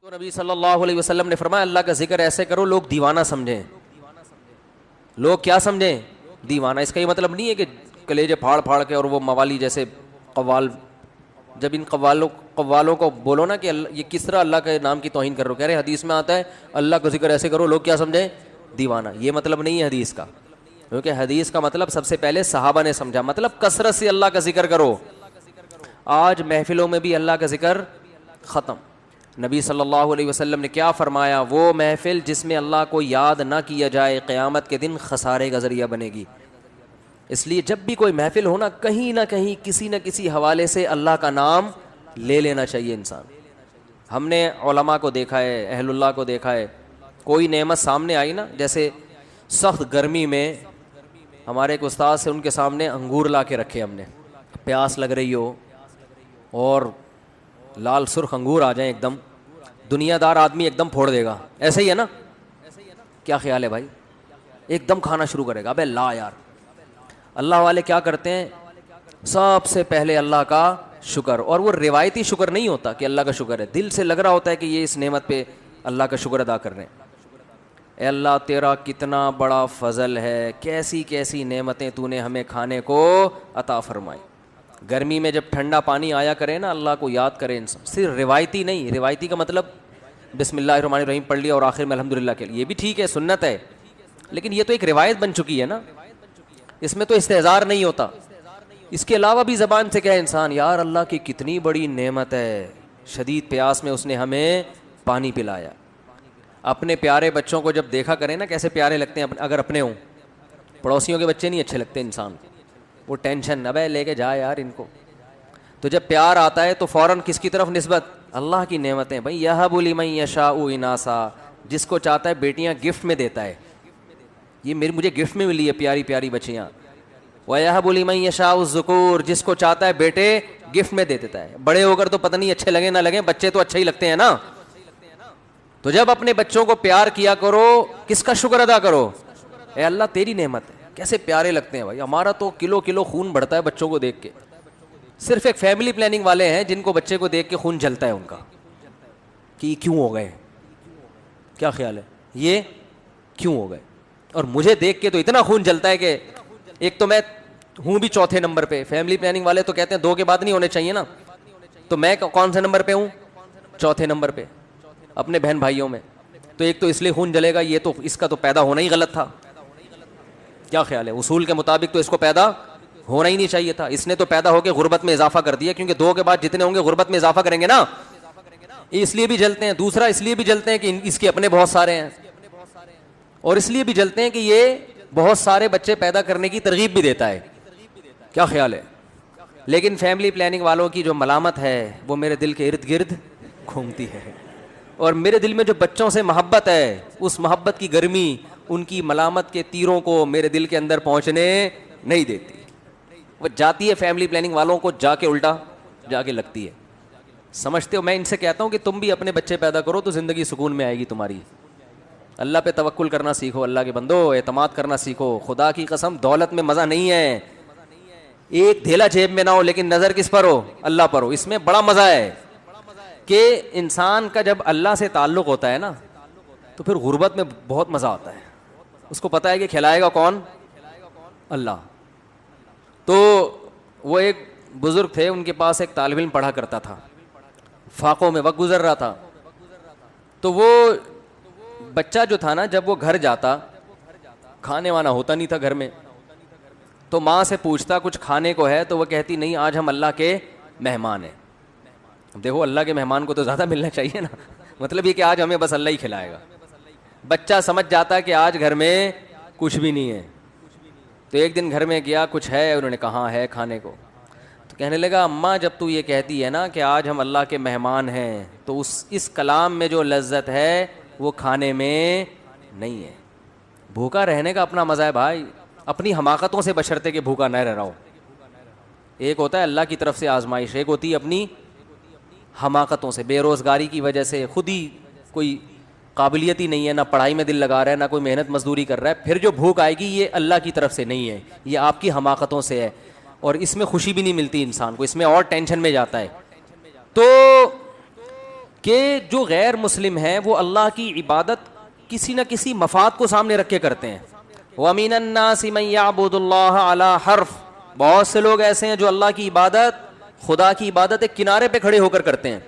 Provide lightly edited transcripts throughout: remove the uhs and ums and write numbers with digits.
تو نبی صلی اللہ علیہ وسلم نے فرمایا اللہ کا ذکر ایسے کرو لوگ دیوانہ سمجھیں. لوگ کیا سمجھیں؟ دیوانہ. اس کا یہ مطلب نہیں ہے کہ کلیجے پھاڑ پھاڑ کے اور وہ موالی جیسے قوال. جب ان قوالوں کو بولو نا کہ یہ کس طرح اللہ کے نام کی توہین کر رہے ہو، کہہ رہے حدیث میں آتا ہے اللہ کا ذکر ایسے کرو لوگ کیا سمجھیں؟ دیوانہ. یہ مطلب نہیں ہے حدیث کا، کیونکہ حدیث کا مطلب سب سے پہلے صحابہ نے سمجھا، مطلب کثرت سے اللہ کا ذکر کرو. آج محفلوں میں بھی اللہ کا ذکر ختم. نبی صلی اللہ علیہ وسلم نے کیا فرمایا؟ وہ محفل جس میں اللہ کو یاد نہ کیا جائے قیامت کے دن خسارے کا ذریعہ بنے گی. اس لیے جب بھی کوئی محفل ہو نا، کہیں نہ کہیں کسی نہ کسی حوالے سے اللہ کا نام لے لینا چاہیے انسان. ہم نے علماء کو دیکھا ہے، اہل اللہ کو دیکھا ہے، کوئی نعمت سامنے آئی نا، جیسے سخت گرمی میں ہمارے ایک استاد سے ان کے سامنے انگور لا کے رکھے ہم نے، پیاس لگ رہی ہو اور لال سرخ انگور آ جائیں ایک دم، دنیا دار آدمی ایک دم پھوڑ دے گا. ایسے ہی ہے نا؟ کیا خیال ہے بھائی؟ ایک دم کھانا شروع کرے گا. ابے لا یار. اللہ والے کیا کرتے ہیں؟ سب سے پہلے اللہ کا شکر. اور وہ روایتی شکر نہیں ہوتا کہ اللہ کا شکر ہے، دل سے لگ رہا ہوتا ہے کہ یہ اس نعمت پہ اللہ کا شکر ادا کر رہے ہیں. اے اللہ تیرا کتنا بڑا فضل ہے، کیسی کیسی نعمتیں تو نے ہمیں کھانے کو عطا فرمائی. گرمی میں جب ٹھنڈا پانی آیا کرے نا، اللہ کو یاد کرے انسان. صرف روایتی نہیں، روایتی کا مطلب بسم اللہ الرحمن الرحیم پڑھ لیا اور آخر میں الحمدللہ کے لیے، یہ بھی ٹھیک ہے، سنت ہے، لیکن یہ تو ایک روایت بن چکی ہے نا، اس میں تو استحضار نہیں ہوتا. اس کے علاوہ بھی زبان سے کہے انسان یار اللہ کی کتنی بڑی نعمت ہے، شدید پیاس میں اس نے ہمیں پانی پلایا. اپنے پیارے بچوں کو جب دیکھا کریں نا کیسے پیارے لگتے ہیں، اگر اپنے ہوں. پڑوسیوں کے بچے نہیں اچھے لگتے انسان کو، وہ ٹینشن ابے لے کے جا یار ان کو. تو جب پیار آتا ہے تو فوراً کس کی طرف نسبت؟ اللہ کی نعمتیں. بھائی یہب لمن یشاء اناسا، جس کو چاہتا ہے بیٹیاں گفٹ میں دیتا ہے. یہ مجھے گفٹ میں ملی ہے پیاری پیاری بچیاں. وَيَهَبُ لِمَن يَشَاءُ الذُّكُورَ، جس کو چاہتا ہے بیٹے گفٹ میں دے دیتا ہے. بڑے ہو کر تو پتہ نہیں اچھے لگے نہ لگے، بچے تو اچھے ہی لگتے ہیں نا. تو جب اپنے بچوں کو پیار کیا کرو، کس کا شکر ادا کرو؟ اے اللہ تیری نعمت ہے، کیسے پیارے لگتے ہیں. بھائی ہمارا تو کلو کلو خون بڑھتا ہے بچوں کو دیکھ کے. صرف ایک فیملی پلاننگ والے ہیں جن کو بچے کو دیکھ کے خون جلتا ہے ان کا کہ یہ کیوں ہو گئے. کیا خیال ہے یہ کیوں ہو گئے؟ اور مجھے دیکھ کے تو اتنا خون جلتا ہے کہ ایک تو میں ہوں بھی چوتھے نمبر پہ. فیملی پلاننگ والے تو کہتے ہیں 2 کے بعد نہیں ہونے چاہیے نا، تو میں کون سے نمبر پہ ہوں؟ چوتھے نمبر پہ اپنے بہن بھائیوں میں. تو ایک تو اس لیے خون جلے گا، یہ تو اس کا تو پیدا ہونا ہی غلط تھا. کیا خیال ہے؟ اصول کے مطابق تو اس کو پیدا ہونا ہی نہیں چاہیے تھا. اس نے تو پیدا ہو کے غربت میں اضافہ کر دیا، کیونکہ 2 کے بعد جتنے ہوں گے غربت میں اضافہ کریں گے نا. اس لیے بھی جلتے ہیں. دوسرا اس لیے بھی جلتے ہیں کہ اس کے اپنے بہت سارے ہیں، اور اس لیے بھی جلتے ہیں کہ یہ بہت سارے بچے پیدا کرنے کی ترغیب بھی دیتا ہے. کیا خیال ہے؟ لیکن فیملی پلاننگ والوں کی جو ملامت ہے وہ میرے دل کے ارد گرد گھومتی ہے، اور میرے دل میں جو بچوں سے محبت ہے اس محبت کی گرمی ان کی ملامت کے تیروں کو میرے دل کے اندر پہنچنے نہیں دیتی. وہ جاتی ہے فیملی پلاننگ والوں کو جا کے الٹا جا کے لگتی ہے. سمجھتے ہو؟ میں ان سے کہتا ہوں کہ تم بھی اپنے بچے پیدا کرو تو زندگی سکون میں آئے گی تمہاری. اللہ پہ توکل کرنا سیکھو، اللہ کے بندو اعتماد کرنا سیکھو. خدا کی قسم دولت میں مزہ نہیں ہے. ایک دھیلا جیب میں نہ ہو لیکن نظر کس پر ہو؟ اللہ پر ہو. اس میں بڑا مزہ ہے کہ انسان کا جب اللہ سے تعلق ہوتا ہے نا تو پھر غربت میں بہت مزہ آتا ہے. اس کو پتہ ہے کہ کھلائے گا کون؟ اللہ. تو وہ ایک بزرگ تھے، ان کے پاس ایک طالب علم پڑھا کرتا تھا، فاقوں میں وقت گزر رہا تھا. تو وہ بچہ جو تھا نا، جب وہ گھر جاتا کھانے وانا ہوتا نہیں تھا گھر میں، تو ماں سے پوچھتا کچھ کھانے کو ہے، تو وہ کہتی نہیں آج ہم اللہ کے مہمان ہیں. دیکھو اللہ کے مہمان کو تو زیادہ ملنا چاہیے نا، مطلب یہ کہ آج ہمیں بس اللہ ہی کھلائے گا. بچہ سمجھ جاتا کہ آج گھر میں کچھ بھی نہیں ہے. تو ایک دن گھر میں گیا، کچھ ہے؟ انہوں نے کہا ہے کھانے کو. تو کہنے لگا اماں جب تو یہ کہتی ہے نا کہ آج ہم اللہ کے مہمان ہیں، تو اس کلام میں جو لذت ہے وہ کھانے میں نہیں ہے. بھوکا رہنے کا اپنا مزہ ہے بھائی، اپنی حماقتوں سے بشرطے کہ بھوکا نہ رہ رہا ہو. ایک ہوتا ہے اللہ کی طرف سے آزمائش، ایک ہوتی ہے اپنی حماقتوں سے. بے روزگاری کی وجہ سے خود ہی کوئی قابلیت ہی نہیں ہے، نہ پڑھائی میں دل لگا رہا ہے، نہ کوئی محنت مزدوری کر رہا ہے. پھر جو بھوک آئے گی یہ اللہ کی طرف سے نہیں ہے، یہ آپ کی حماقتوں سے ہے، اور اس میں خوشی بھی نہیں ملتی انسان کو، اس میں اور ٹینشن میں جاتا ہے. تو کہ جو غیر مسلم ہیں وہ اللہ کی عبادت کسی نہ کسی مفاد کو سامنے رکھ کے کرتے ہیں. وَمِنَ النَّاسِ مَن يَعْبُدُ اللَّهَ عَلَى حَرْفٍ, بہت سے لوگ ایسے ہیں جو اللہ کی عبادت, خدا کی عبادت ایک کنارے پہ کھڑے ہو کر کرتے ہیں.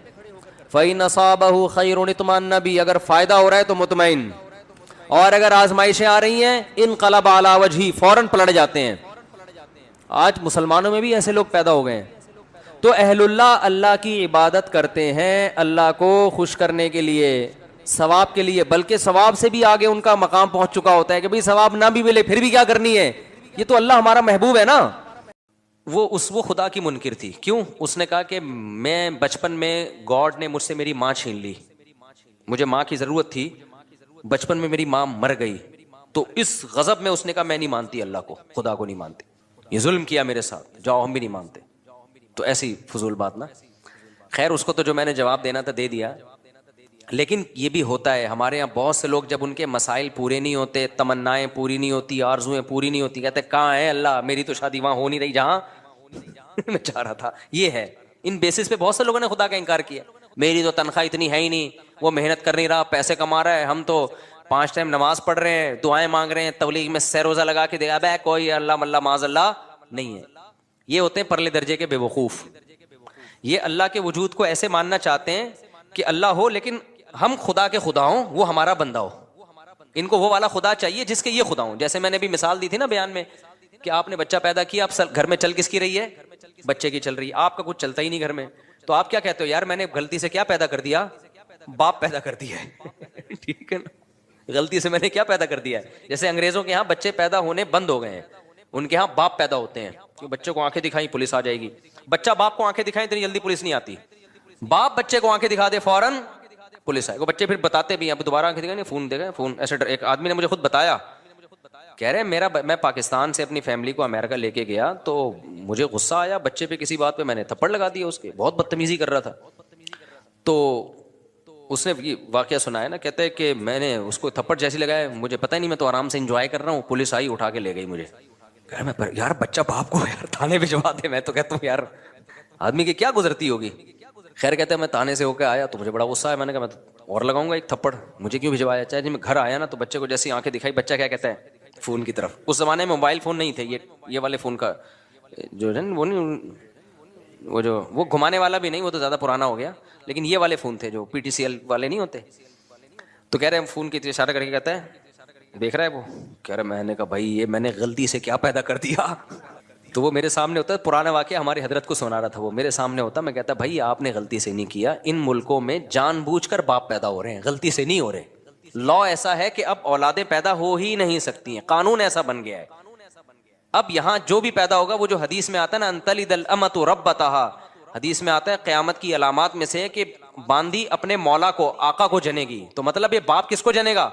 فَإِنْ أَصَابَهُ خَيْرٌ اطْمَأَنَّ بِهِ, اگر فائدہ ہو رہا ہے تو مطمئن, اور اگر آزمائشیں آ رہی ہیں انقلب علی وجہی, فوراً پلٹ جاتے ہیں. آج مسلمانوں میں بھی ایسے لوگ پیدا ہو گئے ہیں. تو اہل اللہ کی عبادت کرتے ہیں اللہ کو خوش کرنے کے لیے, ثواب کے لیے, بلکہ ثواب سے بھی آگے ان کا مقام پہنچ چکا ہوتا ہے کہ بھئی ثواب نہ بھی ملے پھر بھی کیا کرنی ہے, یہ تو اللہ ہمارا محبوب ہے نا. وہ خدا کی منکر تھی. کیوں؟ اس نے کہا کہ میں بچپن میں گاڈ نے مجھ سے میری ماں چھین لی, مجھے ماں کی ضرورت تھی, بچپن میں میری ماں مر گئی, تو اس غضب میں اس نے کہا میں نہیں مانتی اللہ کو, خدا کو نہیں مانتی, یہ ظلم کیا میرے ساتھ, جاؤ ہم بھی نہیں مانتے. تو ایسی فضول بات نا. خیر اس کو تو جو میں نے جواب دینا تھا دے دیا. لیکن یہ بھی ہوتا ہے ہمارے یہاں بہت سے لوگ جب ان کے مسائل پورے نہیں ہوتے, تمنائیں پوری نہیں ہوتی, آرزویں پوری نہیں ہوتی, کہتے کہاں ہے اللہ, میری تو شادی وہاں ہو نہیں رہی جہاں میں چاہ رہا تھا. یہ ہے, ان بیسس پہ بہت سے لوگوں نے خدا کا انکار کیا. میری تو تنخواہ اتنی ہے ہی نہیں, وہ محنت کر نہیں رہا, پیسے کما رہا ہے, ہم تو 5 ٹائم نماز پڑھ رہے ہیں, دعائیں مانگ رہے ہیں, تبلیغ میں سہ روزہ لگا کے دے, اب کوئی اللہ ملا معاذ اللہ نہیں ہے. یہ ہوتے ہیں پرلے درجے کے بے وقوف. یہ اللہ کے وجود کو ایسے ماننا چاہتے ہیں کہ اللہ ہو لیکن ہم خدا کے خدا ہوں, وہ ہمارا بندہ ہو. ان کو وہ والا خدا چاہیے جس کے یہ خدا ہوں. جیسے میں نے بھی مثال دی تھی نا بیان میں کہ آپ نے بچہ پیدا کیا, اب گھر میں چل کس کی رہی ہے, بچے کی چل رہی ہے, آپ کا کچھ چلتا ہی نہیں گھر میں, تو آپ کیا کہتے ہو, یار میں نے غلطی سے کیا پیدا کر دیا, باپ پیدا کر دیا ہے. ٹھیک ہے نا, غلطی سے میں نے کیا پیدا کر دیا ہے. جیسے انگریزوں کے یہاں بچے پیدا ہونے بند ہو گئے ہیں, ان کے ہاں باپ پیدا ہوتے ہیں. بچوں کو آنکھیں دکھائیں پولیس آ جائے گی, بچہ باپ کو آنکھیں دکھائیں اتنی جلدی پولیس نہیں آتی, باپ بچے کو آنکھیں دکھا دے فوراً پولیس آئے. وہ بچے پھر بتاتے بھی ہیں, اب دوبارہ آنکھیں دکھائیں فون دے گا فون. ایسے ایک آدمی نے مجھے خود بتایا, کہہ رہے میں پاکستان سے اپنی فیملی کو امریکہ لے کے گیا تو مجھے غصہ آیا بچے پہ کسی بات پہ, میں نے تھپڑ لگا دیا اس کے, بہت بدتمیزی کر رہا تھا. تو اس نے یہ واقعہ سنایا نا, کہتے ہیں کہ میں نے اس کو تھپڑ جیسی لگایا, مجھے پتہ ہی نہیں, میں تو آرام سے انجوائے کر رہا ہوں, پولیس آئی اٹھا کے لے گئی مجھے. یار بچہ باپ کو یار تھانے بھجوا دے. میں تو کہتا ہوں یار آدمی کی کیا گزرتی ہوگی. خیر کہتے ہیں میں تھانے سے ہو کے آیا تو مجھے بڑا غصہ آیا, میں نے کہا میں تو اور لگاؤں گا ایک تھپڑ, مجھے کیوں بھجوایا. چاہے جب میں گھر آیا نا تو بچے کو جیسی آنکھیں دکھائی, بچہ کیا کہتا ہے فون کی طرف. اس زمانے میں موبائل فون نہیں تھے, یہ والے فون کا جو ہے وہ نہیں, وہ گھمانے والا بھی نہیں, وہ تو زیادہ پرانا ہو گیا, لیکن یہ والے فون تھے جو پی ٹی سی ایل والے نہیں ہوتے. تو کہہ رہے ہیں فون کی اشارہ کر کے کہتا ہے دیکھ رہا ہے, وہ کہہ رہے میں نے کہا بھائی یہ میں نے غلطی سے کیا پیدا کر دیا. تو وہ میرے سامنے ہوتا ہے, پرانا واقعہ ہماری حضرت کو سنا رہا تھا, وہ میرے سامنے ہوتا, میں کہتا بھائی آپ نے غلطی سے نہیں کیا, ان ملکوں میں جان بوجھ کر باپ پیدا ہو رہے ہیں, غلطی سے نہیں ہو رہے. لا ایسا ہے کہ اب اولادیں پیدا ہو ہی نہیں سکتی ہیں, قانون ایسا بن گیا ہے. اب یہاں جو بھی پیدا ہوگا, وہ جو حدیث میں آتا ہے نا انتلد الامۃ ربتہا, حدیث میں آتا ہے قیامت کی علامات میں سے کہ باندی اپنے مولا کو, آقا کو جنے گی. تو مطلب یہ باپ کس کو جنے گا,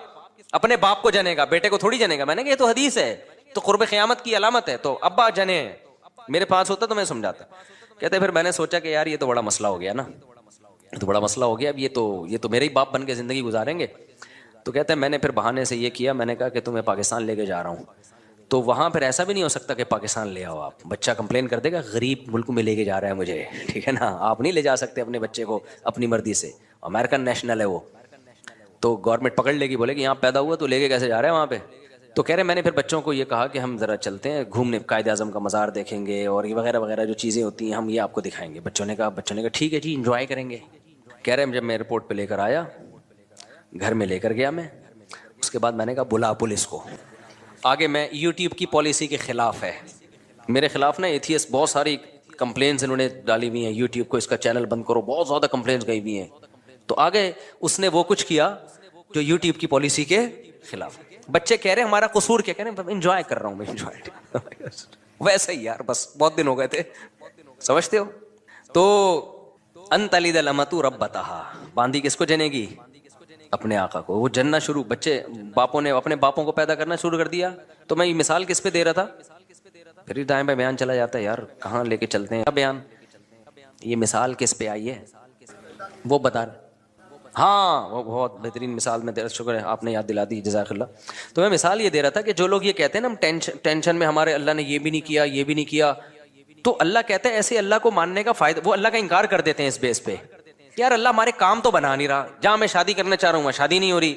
اپنے باپ کو جنے گا, بیٹے کو تھوڑی جنے گا. میں نے کہا یہ تو حدیث ہے, تو قرب قیامت کی علامت ہے, تو ابا جنے ہیں. میرے پاس ہوتا تو میں سمجھاتا. کہتے پھر میں نے سوچا کہ یار یہ تو بڑا مسئلہ ہو گیا نا, تو بڑا مسئلہ ہو گیا, اب یہ تو میرے ہی باپ بن کے زندگی گزاریں گے. تو کہتے ہیں میں نے پھر بہانے سے یہ کیا, میں نے کہا کہ تمہیں پاکستان لے کے جا رہا ہوں, تو وہاں پھر ایسا بھی نہیں ہو سکتا کہ پاکستان لے آؤ آپ, بچہ کمپلین کر دے گا غریب ملک میں لے کے جا رہا ہے مجھے, ٹھیک ہے نا, آپ نہیں لے جا سکتے اپنے بچے کو اپنی مرضی سے, امریکن نیشنل ہے وہ, تو گورنمنٹ پکڑ لے گی, بولے کہ یہاں پیدا ہوا تو لے کے کیسے جا رہا ہے وہاں پہ. تو کہہ رہے میں نے پھر بچوں کو یہ کہا کہ ہم ذرا چلتے ہیں گھومنے, قائد اعظم کا مزار دیکھیں گے اور یہ وغیرہ وغیرہ جو چیزیں ہوتی ہیں ہم یہ آپ کو دکھائیں گے. بچوں نے کہا ٹھیک ہے جی انجوائے کریں گے. کہہ رہے جب میں ایئرپورٹ پہ لے کر آیا, گھر میں لے کر گیا میں, اس کے بعد میں نے کہا بلا پولیس کو. آگے میں یوٹیوب کی پالیسی کے خلاف ہے, میرے خلاف نا ایتھیس بہت ساری کمپلینس انہوں نے ڈالی ہوئی ہیں یوٹیوب کو, اس کا چینل بند کرو, بہت زیادہ کمپلینس گئی ہوئی ہیں. تو آگے اس نے وہ کچھ کیا جو یوٹیوب کی پالیسی کے خلاف. بچے کہہ رہے ہیں ہمارا قصور کیا, کہہ رہے ہیں انجوائے کر رہا ہوں میں, انجوائے ویسے ہی یار, بس بہت دن ہو گئے تھے, سمجھتے ہو. تو انتلد الامۃ ربتہا, باندی کس کو جنے گی, اپنے آقا کو. وہ جننا شروع, بچے باپوں نے اپنے باپوں کو پیدا کرنا شروع کر دیا. تو میں یہ مثال کس پہ دے رہا تھا, پھر دائیں بائیں بیان چلا جاتا ہے یار, کہاں لے کے چلتے ہیں بیان. یہ مثال کس پہ آئی ہے وہ بتا رہے. ہاں وہ بہت بہترین مثال, میں شکر ہے آپ نے یاد دلا دی, جزاک اللہ. تو میں مثال یہ دے رہا تھا کہ جو لوگ یہ کہتے ہیں نا ہم ٹینشن میں ہمارے اللہ نے یہ بھی نہیں کیا یہ بھی نہیں کیا, تو اللہ کہتا ہے ایسے اللہ کو ماننے کا فائدہ, وہ اللہ کا انکار کر دیتے ہیں اس بیس پہ یار اللہ ہمارے کام تو بنا نہیں رہا, جہاں میں شادی کرنا چاہ رہا ہوں وہاں شادی نہیں ہو رہی,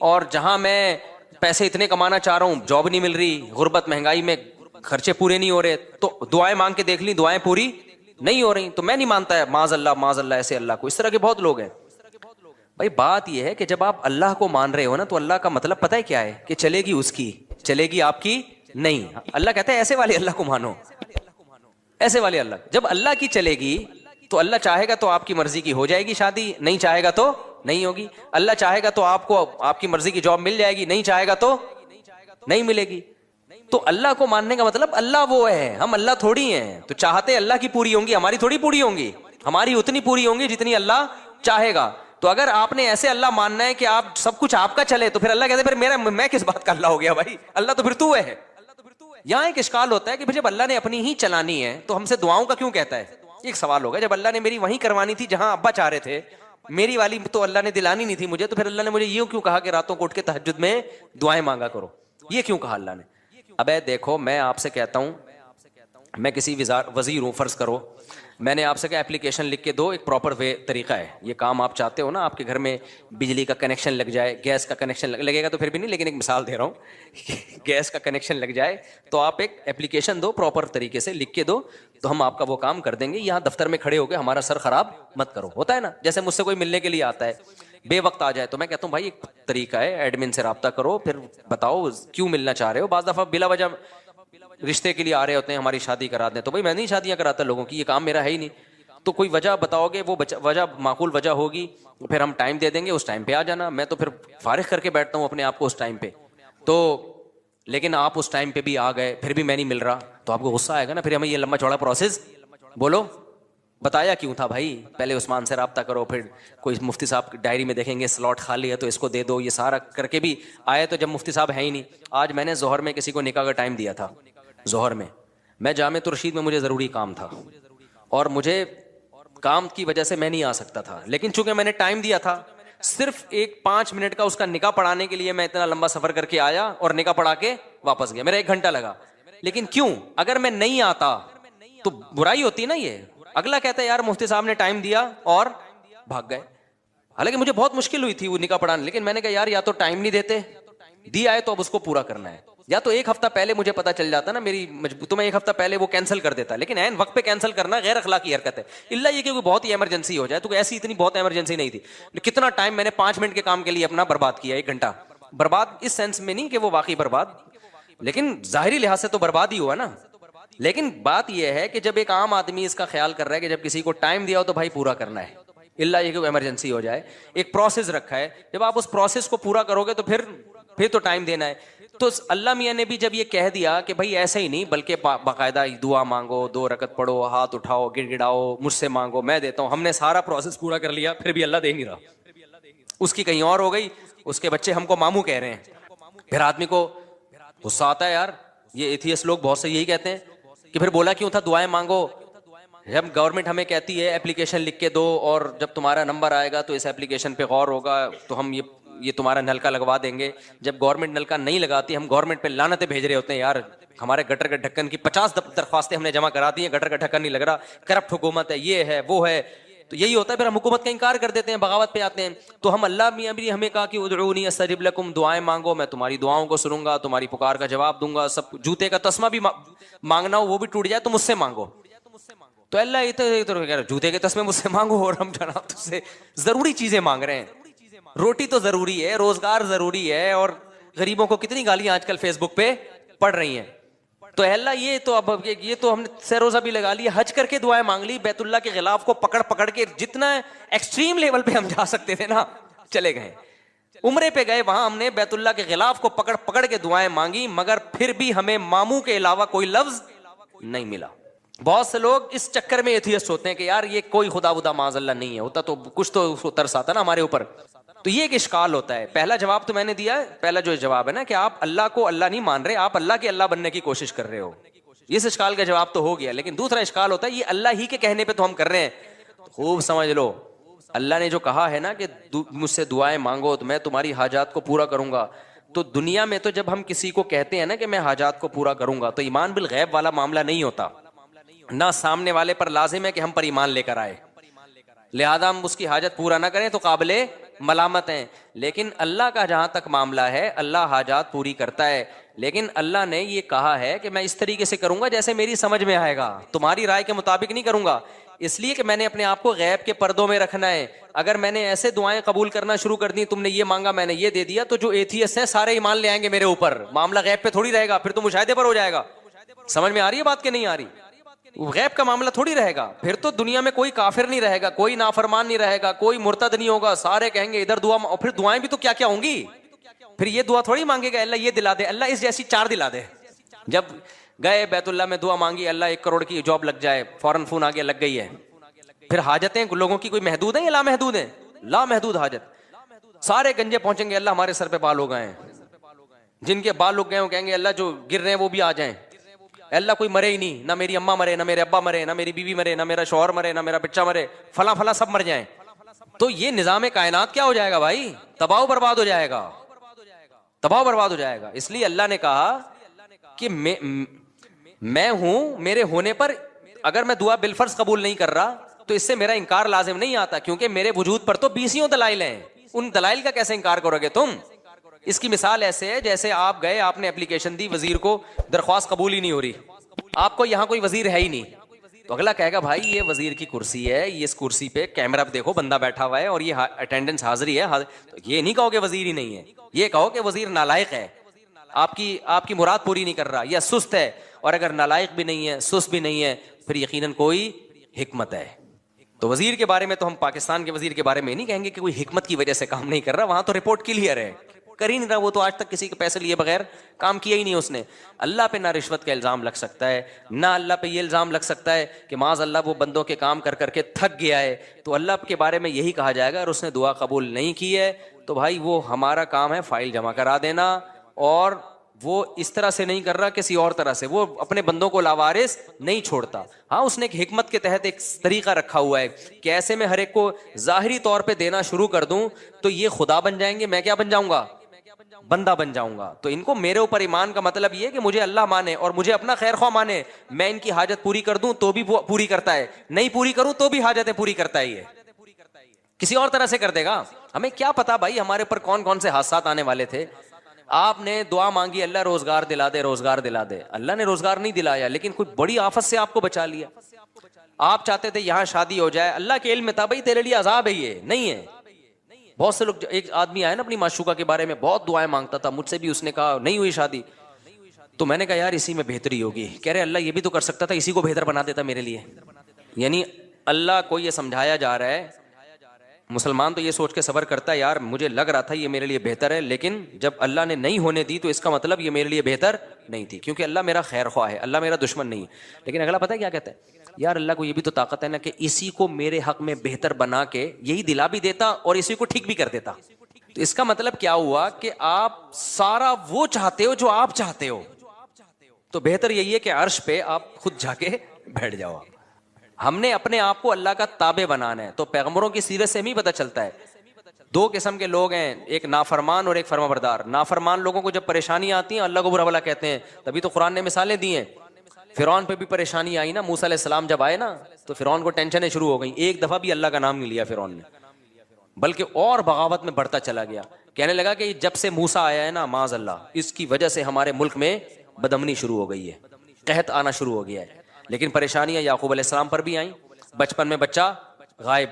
اور جہاں میں پیسے اتنے کمانا چاہ رہا ہوں جاب نہیں مل رہی, غربت مہنگائی میں خرچے پورے نہیں ہو رہے, تو دعائیں مانگ کے دیکھ لی دعائیں پوری نہیں ہو رہی, تو میں نہیں مانتا ہے معاذ اللہ ایسے اللہ کو. اس طرح کے بہت لوگ ہیں. بھائی بات یہ ہے کہ جب آپ اللہ کو مان رہے ہو نا, تو اللہ کا مطلب پتہ ہے کیا ہے, کہ چلے گی اس کی, چلے گی آپ کی نہیں. اللہ کہتا ہے ایسے والے اللہ کو مانو, ایسے والے اللہ. جب اللہ کی چلے گی تو اللہ چاہے گا تو آپ کی مرضی کی ہو جائے گی شادی, نہیں چاہے گا تو نہیں ہوگی. اللہ چاہے گا تو آپ کو آپ کی مرضی کی جاب مل جائے گی, نہیں چاہے گا تو نہیں ملے گی. تو اللہ کو ماننے کا مطلب اللہ وہ ہے, ہم اللہ تھوڑی ہیں. تو چاہتے اللہ کی پوری ہوں گی, ہماری تھوڑی پوری ہوں گی, ہماری اتنی پوری ہوں گی جتنی اللہ چاہے گا. تو اگر آپ نے ایسے اللہ ماننا ہے کہ آپ سب کچھ آپ کا چلے, تو پھر اللہ کہتے پھر میں کس بات کا اللہ ہو گیا بھائی, اللہ تو پھر تو ہے. یہاں ایک اشکال ہوتا ہے کہ جب اللہ نے اپنی ہی چلانی ہے تو ہم سے دعاؤں کا کیوں کہتا ہے. ایک سوال ہوگا, جب اللہ نے میری وہیں کروانی تھی جہاں ابا چاہ رہے تھے, میری والی تو اللہ نے دلانی نہیں تھی مجھے, تو پھر اللہ نے مجھے یہ کیوں کہا کہ راتوں کو اٹھ کے تہجد میں دعائیں مانگا کرو, یہ کیوں کہا اللہ نے. ابے دیکھو میں آپ سے کہتا ہوں, میں کسی وزیر ہوں فرض کرو, میں نے آپ سے کہا اپلیکیشن لکھ کے دو, ایک پراپر وے طریقہ ہے, یہ کام آپ چاہتے ہو نا, آپ کے گھر میں بجلی کا کنیکشن لگ جائے, گیس کا کنیکشن لگے گا تو پھر بھی نہیں, لیکن ایک مثال دے رہا ہوں, گیس کا کنیکشن لگ جائے تو آپ ایک اپلیکیشن دو, پراپر طریقے سے لکھ کے دو, تو ہم آپ کا وہ کام کر دیں گے. یہاں دفتر میں کھڑے ہو کے ہمارا سر خراب مت کرو. ہوتا ہے نا, جیسے مجھ سے کوئی ملنے کے لیے آتا ہے بے وقت آ جائے, تو میں کہتا ہوں بھائی ایک طریقہ ہے, ایڈمن سے رابطہ کرو, پھر بتاؤ کیوں ملنا چاہ رہے ہو. بعض دفعہ بلا وجہ رشتے کے لیے آ رہے ہوتے ہیں, ہماری شادی کرا دیں, تو بھائی میں نہیں شادیاں کراتا لوگوں کی, یہ کام میرا ہے ہی نہیں. تو کوئی وجہ بتاؤ گے, وہ وجہ معقول وجہ ہوگی, پھر ہم ٹائم دے دیں گے, اس ٹائم پہ آ جانا. میں تو پھر فارغ کر کے بیٹھتا ہوں اپنے آپ کو اس ٹائم پہ. تو لیکن آپ اس ٹائم پہ بھی آ گئے, پھر بھی میں نہیں مل رہا, تو آپ کو غصہ آئے گا نا. پھر ہمیں یہ لمبا چوڑا پروسیس بولو بتایا کیوں تھا بھائی, پہلے عثمان سے رابطہ کرو, پھر کوئی مفتی صاحب ڈائری میں دیکھیں گے سلاٹ خالی ہے تو اس کو دے دو, یہ سارا کر کے بھی آئے, تو جب مفتی صاحب ہے ہی نہیں. آج میں نے ظہر میں کسی کو نکاح کا ٹائم دیا تھا, ظہر میں جامع الرشید میں مجھے ضروری کام تھا, اور مجھے کام کی وجہ سے میں نہیں آ سکتا تھا, لیکن چونکہ میں نے ٹائم دیا تھا, صرف 5 منٹ کا اس کا نکاح پڑھانے کے لیے میں اتنا لمبا سفر کر کے آیا اور نکاح پڑھا کے واپس گیا, میرا 1 گھنٹہ لگا. لیکن کیوں, اگر میں نہیں آتا تو برائی ہوتی نا. یہ اگلا کہتا ہے یار مفتی صاحب نے ٹائم دیا اور بھاگ گئے, حالانکہ مجھے بہت مشکل ہوئی تھی وہ نکاح پڑھانے, لیکن میں نے کہا یار یا تو ٹائم نہیں دیتے, دیا ہے تو اب اس کو پورا کرنا ہے, یا تو 1 ہفتہ پہلے مجھے پتا چل جاتا نا میری تو میں 1 ہفتہ پہلے وہ کینسل کر دیتا, لیکن عین وقت پہ کینسل کرنا غیر اخلاقی حرکت ہے. الا یہ کہ کوئی بہت ہی ایمرجنسی ہو جائے, تو ایسی اتنی بہت ایمرجنسی نہیں تھی. کتنا ٹائم میں نے 5 منٹ کے کام کے لیے اپنا برباد کیا, 1 گھنٹہ برباد, اس سینس میں نہیں کہ وہ واقعی برباد, لیکن ظاہری لحاظ سے تو برباد ہی ہوا نا. لیکن بات یہ ہے کہ جب ایک عام آدمی اس کا خیال کر رہا ہے کہ جب کسی کو ٹائم دیا ہو تو بھائی پورا کرنا ہے, الا یہ کہ ایمرجنسی ہو جائے. ایک پروسیس رکھا ہے, جب آپ اس پروسیس کو پورا کرو گے تو پھر تو ٹائم دینا ہے. تو اللہ میاں نے بھی جب یہ کہہ دیا کہ بھائی ایسے ہی نہیں بلکہ باقاعدہ دعا مانگو, 2 رکعت پڑھو, ہاتھ اٹھاؤ, گڑ گڑاؤ, مجھ سے مانگو میں دیتا ہوں, ہم نے سارا پروسیس پورا کر لیا, پھر بھی اللہ دے نہیں رہا. اس کی کہیں اور ہو گئی, اس کے بچے ہم کو ماموں کہہ رہے ہیں. پھر آدمی کو غصہ آتا ہے یار, یہ ایتھیسٹ لوگ بہت سے یہی کہتے ہیں کہ پھر بولا کیوں تھا دعائیں مانگو, جب گورنمنٹ ہمیں کہتی ہے اپلیکیشن لکھ کے دو, اور جب تمہارا نمبر آئے گا تو اس اپلیکیشن پہ غور ہوگا تو ہم یہ تمہارا نلکا لگوا دیں گے. جب گورنمنٹ نلکا نہیں لگاتی, ہم گورنمنٹ پہ لعنتیں بھیج رہے ہوتے ہیں, یار ہمارے گٹر کے ڈھکن کی 50 درخواستیں ہم نے جمع کرا دی ہیں, گٹر کا ڈھکن نہیں لگ رہا, کرپٹ حکومت ہے, یہ ہے وہ ہے. تو یہی ہوتا ہے, پھر ہم حکومت کا انکار کر دیتے ہیں, بغاوت پہ آتے ہیں. تو ہم اللہ میاں بھی ہمیں کہا کہ ادعونی استجب لکم, دعائیں مانگو میں تمہاری دعاؤں کو سنوں گا, تمہاری پکار کا جواب دوں گا. سب جوتے کا تسمہ بھی مانگنا ہو وہ بھی ٹوٹ جائے تو مجھ سے مانگو. تو اللہ یہ تو جوتے کے تسمے مجھ سے مانگو, اور ہم جناب تجھ سے ضروری چیزیں مانگ رہے ہیں. روٹی تو ضروری ہے, روزگار ضروری ہے, اور غریبوں کو کتنی گالیاں آج کل فیس بک پہ پڑ رہی ہیں. تو اللہ یہ تو اب یہ تو ہم نے سہ روزہ بھی لگا لی, حج کر کے دعائیں مانگ لی, بیت اللہ کے غلاف کو پکڑ کے جتنا ایکسٹریم لیول پہ ہم جا سکتے تھے نا چلے گئے. عمرے پہ گئے, وہاں ہم نے بیت اللہ کے غلاف کو پکڑ کے دعائیں مانگی, مگر پھر بھی ہمیں ماموں کے علاوہ کوئی لفظ نہیں ملا. بہت سے لوگ اس چکر میں ایتھیسٹ ہوتے ہیں کہ یار یہ کوئی خدا ودا معاذ اللہ نہیں ہے, ہوتا تو کچھ تو ترس آتا نا ہمارے اوپر. تو یہ ایک اشکال ہوتا ہے. پہلا جواب تو میں نے دیا ہے, پہلا جو جواب ہے نا کہ آپ اللہ کو اللہ نہیں مان رہے, آپ اللہ کے اللہ بننے کی کوشش کر رہے ہو, اس اشکال کا جواب تو ہو گیا. لیکن دوسرا اشکال ہوتا ہے یہ اللہ ہی کے کہنے پہ تو ہم کر رہے ہیں. خوب سمجھ لو, اللہ نے جو کہا ہے نا کہ مجھ سے دعائیں مانگو تو میں تمہاری حاجات کو پورا کروں گا, تو دنیا میں تو جب ہم کسی کو کہتے ہیں نا کہ میں حاجات کو پورا کروں گا, تو ایمان بالغیب والا معاملہ نہیں ہوتا, نہ سامنے والے پر لازم ہے کہ ہم پر ایمان لے کر آئے. لہذا ہم اس کی حاجت پورا نہ کریں تو قابل ملامت ہیں. لیکن اللہ کا جہاں تک معاملہ ہے اللہ حاجات پوری کرتا ہے، لیکن اللہ نے یہ کہا ہے کہ میں اس طریقے سے کروں گا جیسے میری سمجھ میں آئے گا، تمہاری رائے کے مطابق نہیں کروں گا. اس لیے کہ میں نے اپنے آپ کو غیب کے پردوں میں رکھنا ہے. اگر میں نے ایسے دعائیں قبول کرنا شروع کر دی، تم نے یہ مانگا میں نے یہ دے دیا، تو جو ایتھیسٹ ہیں سارے ایمان لے آئیں گے میرے اوپر، معاملہ غیب پہ تھوڑی رہے گا، پھر تو مشاہدے پر ہو جائے گا. سمجھ میں آ رہی ہے بات کہ نہیں آ رہی؟ غیب کا معاملہ تھوڑی رہے گا، پھر تو دنیا میں کوئی کافر نہیں رہے گا، کوئی نافرمان نہیں رہے گا، کوئی مرتد نہیں ہوگا، سارے کہیں گے ادھر دعا، اور پھر دعائیں بھی تو کیا کیا ہوں گی. پھر یہ دعا تھوڑی مانگے گا اللہ یہ دلا دے، اللہ اس جیسی 4 دلا دے. جب گئے بیت اللہ میں دعا مانگی اللہ 1 کروڑ کی جاب لگ جائے، فوراً فون آگے لگ گئی ہے. پھر حاجتیں لوگوں کی کوئی محدود ہیں یا لامحدود ہیں؟ لامحدود حاجت. سارے گنجے پہنچیں گے اللہ ہمارے سر پہ بال ہو گئے ہیں، جن کے بال اگ گئے وہ کہیں گے اللہ جو گر رہے ہیں وہ بھی آ جائیں. اللہ کوئی مرے ہی نہیں، نہ میری اماں مرے، نہ میرے ابا مرے، نہ میری بیوی مرے، نہ میرا شوہر مرے، نہ میرا بچہ مرے، فلاں فلاں سب مر جائیں. تو یہ نظام کائنات کیا ہو جائے گا بھائی؟ تباہ و برباد ہو جائے گا، تباہ و برباد ہو جائے گا. اس لیے اللہ نے کہا کہ میں ہوں، میرے ہونے پر اگر میں دعا بالفرض قبول نہیں کر رہا تو اس سے میرا انکار لازم نہیں آتا، کیونکہ میرے وجود پر تو 20 دلائل ہیں. ان دلائل کا کیسے انکار کرو گے تم؟ اس کی مثال ایسے ہے جیسے آپ گئے، آپ نے اپلیکیشن دی، وزیر کو درخواست قبول ہی نہیں ہو رہی، آپ کو یہاں کوئی وزیر ہے ہی نہیں، تو اگلا کہے گا بھائی یہ وزیر کی کرسی ہے، یہ اس کرسی پہ کیمرہ دیکھو بندہ بیٹھا ہوا ہے اور یہ اٹینڈنس حاضری ہے، تو یہ نہیں کہو کہ وزیر ہی نہیں ہے، یہ کہو کہ وزیر نالائق ہے، آپ کی مراد پوری نہیں کر رہا یا سست ہے. اور اگر نالائق بھی نہیں ہے، سست بھی نہیں ہے، پھر یقیناً کوئی حکمت ہے. تو وزیر کے بارے میں تو ہم پاکستان کے وزیر کے بارے میں نہیں کہیں گے کہ کوئی حکمت کی وجہ سے کام نہیں کر رہا، وہاں تو رپورٹ کلیئر ہے، کر ہی نہیں رہا، وہ تو آج تک کسی کے پیسے لیے بغیر کام کیا ہی نہیں اس نے. اللہ پہ نہ رشوت کا الزام لگ سکتا ہے، نہ اللہ پہ یہ الزام لگ سکتا ہے کہ معاذ اللہ وہ بندوں کے کام کر کر کے تھک گیا ہے، تو اللہ کے بارے میں یہی کہا جائے گا. اور اس نے دعا قبول نہیں کی ہے تو بھائی وہ ہمارا کام ہے فائل جمع کرا دینا، اور وہ اس طرح سے نہیں کر رہا کسی اور طرح سے، وہ اپنے بندوں کو لاوارث نہیں چھوڑتا. ہاں اس نے ایک حکمت کے تحت ایک طریقہ رکھا ہوا ہے کہ ایسے میں ہر ایک کو ظاہری طور پہ دینا شروع کر دوں تو یہ خدا بن جائیں گے، میں کیا بن جاؤں گا؟ بندہ بن جاؤں گا. تو ان کو میرے اوپر ایمان کا مطلب یہ ہے کہ مجھے اللہ مانے اور مجھے اپنا خیر خواہ مانے. میں ان کی حاجت پوری کر دوں تو بھی پوری کرتا ہے، نہیں پوری کروں تو بھی حاجتیں پوری کرتا ہے. یہ کسی اور طرح سے کر دے گا. ہمیں کیا پتا بھائی ہمارے اوپر کون کون سے حادثات آنے والے تھے. آپ نے دعا مانگی اللہ روزگار دلا دے، روزگار دلا دے، اللہ نے روزگار نہیں دلایا لیکن کوئی بڑی آفت سے آپ کو بچا لیا. آپ چاہتے تھے یہاں شادی ہو جائے، اللہ کے علم میں تھا بھائی تیرے لیے عذاب ہے، یہ نہیں ہے. بہت سے لوگ، ایک آدمی آیا نا اپنی معشوقہ کے بارے میں بہت دعائیں مانگتا تھا، مجھ سے بھی اس نے کہا نہیں ہوئی شادی، تو میں نے کہا یار اسی میں بہتری ہوگی. کہہ رہے اللہ یہ بھی تو کر سکتا تھا، اسی کو بہتر بنا دیتا میرے لیے. یعنی اللہ کو یہ سمجھایا جا رہا ہے، مسلمان تو یہ سوچ کے صبر کرتا ہے یار مجھے لگ رہا تھا یہ میرے لیے بہتر ہے، لیکن جب اللہ نے نہیں ہونے دی تو اس کا مطلب یہ میرے لیے بہتر نہیں تھی، کیونکہ اللہ میرا خیر خواہ ہے، اللہ میرا دشمن نہیں. لیکن اگلا پتہ ہے کیا کہتا ہے؟ یار اللہ کو یہ بھی تو طاقت ہے نا کہ اسی کو میرے حق میں بہتر بنا کے یہی دلا بھی دیتا اور اسی کو ٹھیک بھی کر دیتا. تو اس کا مطلب کیا ہوا کہ آپ سارا وہ چاہتے ہو جو آپ چاہتے ہو، تو بہتر یہی ہے کہ عرش پہ آپ خود جا کے بیٹھ جاؤ. ہم نے اپنے آپ کو اللہ کا تابع بنانا ہے. تو پیغمبروں کی سیرت سے ہمیں پتہ چلتا ہے 2 قسم کے لوگ ہیں، ایک نافرمان اور ایک فرمانبردار. نافرمان لوگوں کو جب پریشانی آتی ہیں اللہ کو برا بھلا کہتے ہیں، تبھی تو قرآن نے مثالیں دی ہیں. فرعون پہ بھی پریشانی آئی نا، موسیٰ علیہ السلام جب آئے نا تو فرعون کو ٹینشنیں شروع ہو گئیں، ایک دفعہ بھی اللہ کا نام نہیں لیا فرعون نے، بلکہ اور بغاوت میں بڑھتا چلا گیا. کہنے لگا کہ جب سے موسیٰ آیا ہے نا معاذ اللہ اس کی وجہ سے ہمارے ملک میں بدامنی شروع ہو گئی ہے، قحط آنا شروع ہو گیا ہے. لیکن پریشانیاں یعقوب علیہ السلام پر بھی آئیں. بچپن میں بچہ غائب،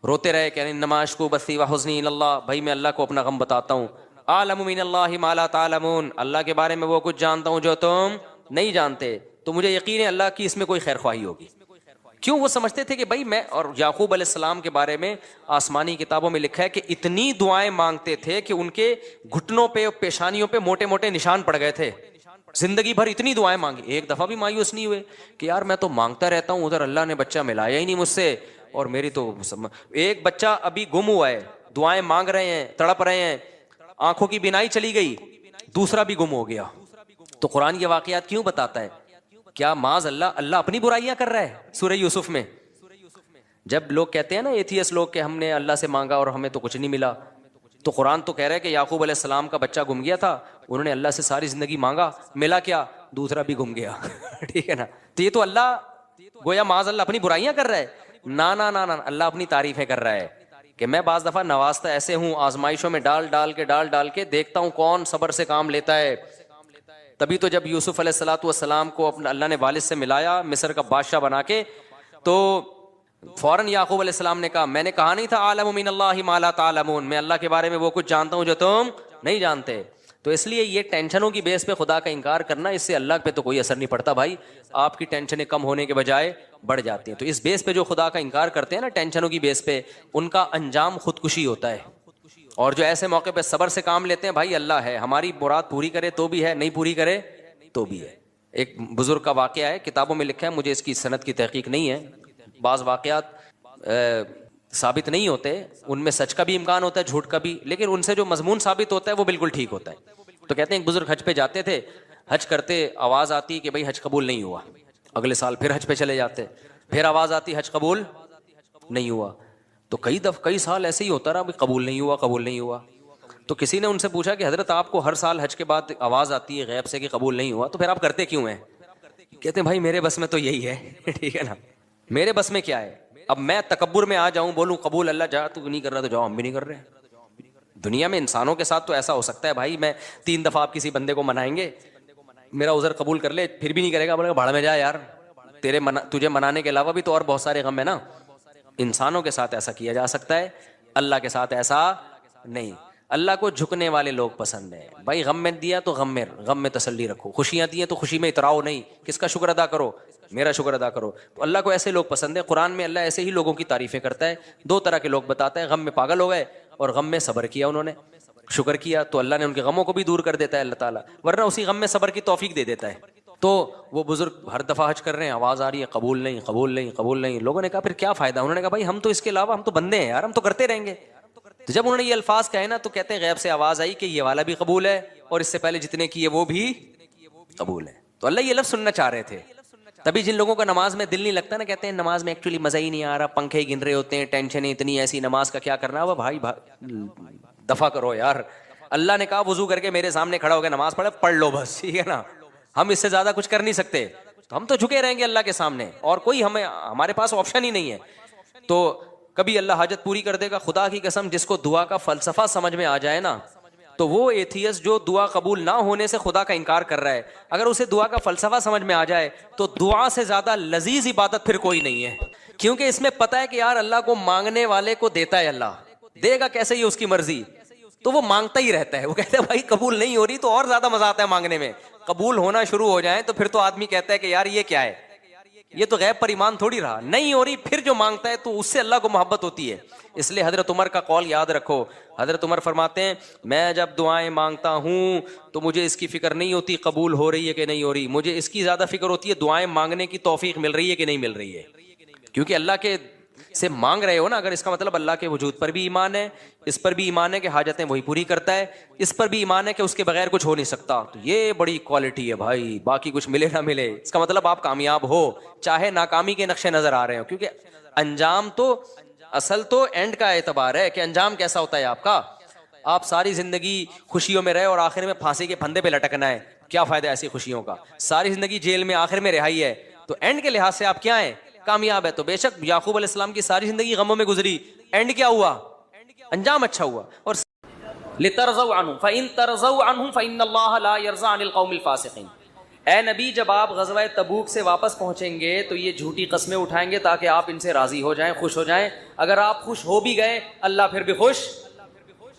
روتے رہے کہ انما اشکو بثی وحزنی الی اللہ، بھائی میں اللہ کو اپنا غم بتاتا ہوں. اعلم من اللہ ما لا تعلمون، اللہ کے بارے میں وہ کچھ جانتا ہوں جو تم نہیں جانتے. تو مجھے یقین ہے اللہ کی اس میں کوئی خیر خواہی ہوگی. کیوں؟ وہ سمجھتے تھے کہ بھائی میں، اور یعقوب علیہ السلام کے بارے میں آسمانی کتابوں میں لکھا ہے کہ اتنی دعائیں مانگتے تھے کہ ان کے گھٹنوں پہ اور پیشانیوں پہ موٹے موٹے نشان پڑ گئے تھے. زندگی بھر اتنی دعائیں مانگی، ایک دفعہ بھی مایوس نہیں ہوئے کہ یار میں تو مانگتا رہتا ہوں ادھر اللہ نے بچہ ملایا ہی نہیں مجھ سے، اور میری تو ایک بچہ ابھی گم ہوا ہے، دعائیں مانگ رہے ہیں، تڑپ رہے ہیں، آنکھوں کی بینائی چلی گئی، دوسرا بھی گم ہو گیا. تو قرآن یہ واقعات کیوں بتاتا ہے؟ کیا معاذ اللہ اپنی برائیاں کر رہا ہے؟ سورہ یوسف میں جب لوگ کہتے ہیں نا ایتھیس لوگ کہ ہم نے اللہ سے مانگا اور ہمیں تو کچھ نہیں ملا، تو قرآن تو کہہ رہا ہے کہ یعقوب علیہ السلام کا بچہ گم گیا تھا، انہوں نے اللہ سے ساری زندگی مانگا، ملا کیا؟ دوسرا بھی گم گیا. ٹھیک ہے نا. تو یہ تو اللہ گویا معاذ اللہ اپنی برائیاں کر رہا ہے. نا نا نا نا، اللہ اپنی تعریفیں کر رہا ہے کہ میں بعض دفعہ نوازتا ایسے ہوں، آزمائشوں میں ڈال ڈال کے دیکھتا ہوں کون صبر سے کام لیتا ہے. تبھی تو جب یوسف علیہ الصلوۃ والسلام کو اپنا اللہ نے والد سے ملایا مصر کا بادشاہ بنا کے، تو فوراً یعقوب علیہ السلام نے کہا میں نے کہا نہیں تھا عالم من اللہ ما لا تعلمون، میں اللہ کے بارے میں وہ کچھ جانتا ہوں جو تم نہیں جانتے. تو اس لیے یہ ٹینشنوں کی بیس پہ خدا کا انکار کرنا، اس سے اللہ پہ تو کوئی اثر نہیں پڑتا بھائی، آپ کی ٹینشنیں کم ہونے کے بجائے بڑھ جاتی ہیں. تو اس بیس پہ جو خدا کا انکار کرتے ہیں نا ٹینشنوں کی بیس پہ، ان کا انجام خودکشی ہوتا ہے. اور جو ایسے موقع پہ صبر سے کام لیتے ہیں، بھائی اللہ ہے، ہماری مراد پوری کرے تو بھی ہے، نہیں پوری کرے تو بھی ہے. ایک بزرگ کا واقعہ ہے، کتابوں میں لکھا ہے، مجھے اس کی سند کی تحقیق نہیں ہے. بعض واقعات ثابت نہیں ہوتے، ان میں سچ کا بھی امکان ہوتا ہے، جھوٹ کا بھی، لیکن ان سے جو مضمون ثابت ہوتا ہے وہ بالکل ٹھیک ہوتا ہے. تو کہتے ہیں ایک بزرگ حج پہ جاتے تھے، حج کرتے آواز آتی کہ بھائی حج قبول نہیں ہوا. اگلے سال پھر حج پہ چلے جاتے، پھر آواز آتی حج قبول نہیں ہوا. تو کئی سال ایسے ہی ہوتا رہا، قبول نہیں ہوا قبول نہیں ہوا. تو کسی نے ان سے پوچھا کہ حضرت آپ کو ہر سال حج کے بعد آواز آتی ہے غیب سے کہ قبول نہیں ہوا، تو پھر آپ کرتے کیوں ہیں؟ کہتے ہیں بھائی میرے بس میں تو یہی ہے. ٹھیک ہے نا، میرے بس میں کیا ہے؟ اب میں تکبر میں آ جاؤں، بولوں قبول اللہ جا تو نہیں کر رہا تو جاؤ، ہم بھی نہیں کر رہے. دنیا میں انسانوں کے ساتھ تو ایسا ہو سکتا ہے بھائی، میں 3 دفعہ آپ کسی بندے کو منائیں گے، میرا عذر قبول کر لے پھر بھی نہیں کرے گا، بولے گا بھاڑ میں جا یار، تجھے منانے کے علاوہ بھی تو اور بہت سارے غم ہے نا. انسانوں کے ساتھ ایسا کیا جا سکتا ہے، اللہ کے ساتھ ایسا نہیں. اللہ کو جھکنے والے لوگ پسند ہیں بھائی. غم میں دیا تو غم میں تسلی رکھو، خوشیاں دی ہیں تو خوشی میں اتراؤ نہیں، کس کا شکر ادا کرو؟ میرا شکر ادا کرو. تو اللہ کو ایسے لوگ پسند ہے. قرآن میں اللہ ایسے ہی لوگوں کی تعریفیں کرتا ہے. 2 طرح کے لوگ بتاتا ہے، غم میں پاگل ہو گئے اور غم میں صبر کیا، انہوں نے شکر کیا تو اللہ نے ان کے غموں کو بھی دور کر دیتا ہے اللہ تعالیٰ، ورنہ اسی غم میں صبر کی توفیق دے دیتا ہے. تو وہ بزرگ ہر دفعہ حج کر رہے ہیں، آواز آ رہی ہے قبول نہیں قبول نہیں قبول نہیں. لوگوں نے کہا پھر کیا فائدہ؟ انہوں نے کہا بھائی ہم تو اس کے علاوہ ہم تو بندے ہیں یار، ہم تو کرتے رہیں گے. تو جب انہوں نے یہ الفاظ کہے نا تو کہتے ہیں غیب سے آواز آئی کہ یہ والا بھی قبول ہے اور اس سے پہلے جتنے کیے وہ بھی قبول ہے. تو اللہ یہ لفظ سننا چاہ رہے تھے. تبھی جن لوگوں کا نماز میں دل نہیں لگتا نا، کہتے ہیں نماز میں ایکچولی مزہ ہی نہیں آ رہا، پنکھے گن رہے ہوتے ہیں، ٹینشنیں اتنی ایسی، نماز کا کیا کرنا ہے. بھائی دفع کرو یار. اللہ نے کہا وضو کر کے میرے سامنے کھڑا ہو کے نماز پڑھ لو بس، ٹھیک ہے نا. ہم اس سے زیادہ کچھ کر نہیں سکتے، تو ہم تو جھکے رہیں گے اللہ کے سامنے، اور کوئی ہمارے پاس آپشن ہی نہیں ہے. تو کبھی اللہ حاجت پوری کر دے گا. خدا کی قسم جس کو دعا کا فلسفہ سمجھ میں آ جائے نا، تو وہ ایتھیس جو دعا قبول نہ ہونے سے خدا کا انکار کر رہا ہے، اگر اسے دعا کا فلسفہ سمجھ میں آ جائے تو دعا سے زیادہ لذیذ عبادت پھر کوئی نہیں ہے. کیونکہ اس میں پتہ ہے کہ یار اللہ کو مانگنے والے کو دیتا ہے، اللہ دے گا کیسے یہ اس کی مرضی، تو وہ مانگتا ہی رہتا ہے. وہ کہتا ہے بھائی قبول نہیں ہو رہی تو اور زیادہ مزہ آتا ہے مانگنے میں. قبول ہونا شروع ہو جائیں تو پھر تو آدمی کہتا ہے کہ یار یہ کیا ہے، یہ تو غیب پر ایمان تھوڑی رہا. نہیں ہو رہی پھر جو مانگتا ہے تو اس سے اللہ کو محبت ہوتی ہے. اس لیے حضرت عمر کا قول یاد رکھو. حضرت عمر فرماتے ہیں میں جب دعائیں مانگتا ہوں تو مجھے اس کی فکر نہیں ہوتی قبول ہو رہی ہے کہ نہیں ہو رہی، مجھے اس کی زیادہ فکر ہوتی ہے دعائیں مانگنے کی توفیق مل رہی ہے کہ نہیں مل رہی ہے. کیونکہ اللہ کے سے مانگ رہے ہو نا، اگر اس کا مطلب اللہ کے وجود پر بھی ایمان ہے، اس پر بھی ایمان ہے کہ حاجتیں وہی پوری کرتا ہے، اس پر بھی ایمان ہے کہ اس کے بغیر کچھ ہو نہیں سکتا، تو یہ بڑی کوالٹی ہے بھائی. باقی کچھ ملے نہ ملے اس کا مطلب آپ کامیاب ہو، چاہے ناکامی کے نقشے نظر آ رہے ہو. کیونکہ انجام تو اصل تو اینڈ کا اعتبار ہے کہ انجام کیسا ہوتا ہے آپ کا. آپ ساری زندگی خوشیوں میں رہے اور آخر میں پھانسی کے پھندے پہ لٹکنا ہے، کیا فائدہ ایسی خوشیوں کا؟ ساری زندگی جیل میں آخر میں رہائی ہے، تو اینڈ کے لحاظ سے آپ کیا ہیں؟ کامیاب ہے. تو بے شک یعقوب علیہ السلام کی ساری زندگی غموں میں گزری، اینڈ کیا ہوا؟ انجام اچھا ہوا. اور لترضوا عنهم فان ترضوا عنهم فان الله لا يرضى عن القوم الفاسقين. اے نبی جب آپ غزوہ تبوک سے واپس پہنچیں گے تو یہ جھوٹی قسمیں اٹھائیں گے تاکہ آپ ان سے راضی ہو جائیں، خوش ہو جائیں. اگر آپ خوش ہو بھی گئے اللہ پھر بھی خوش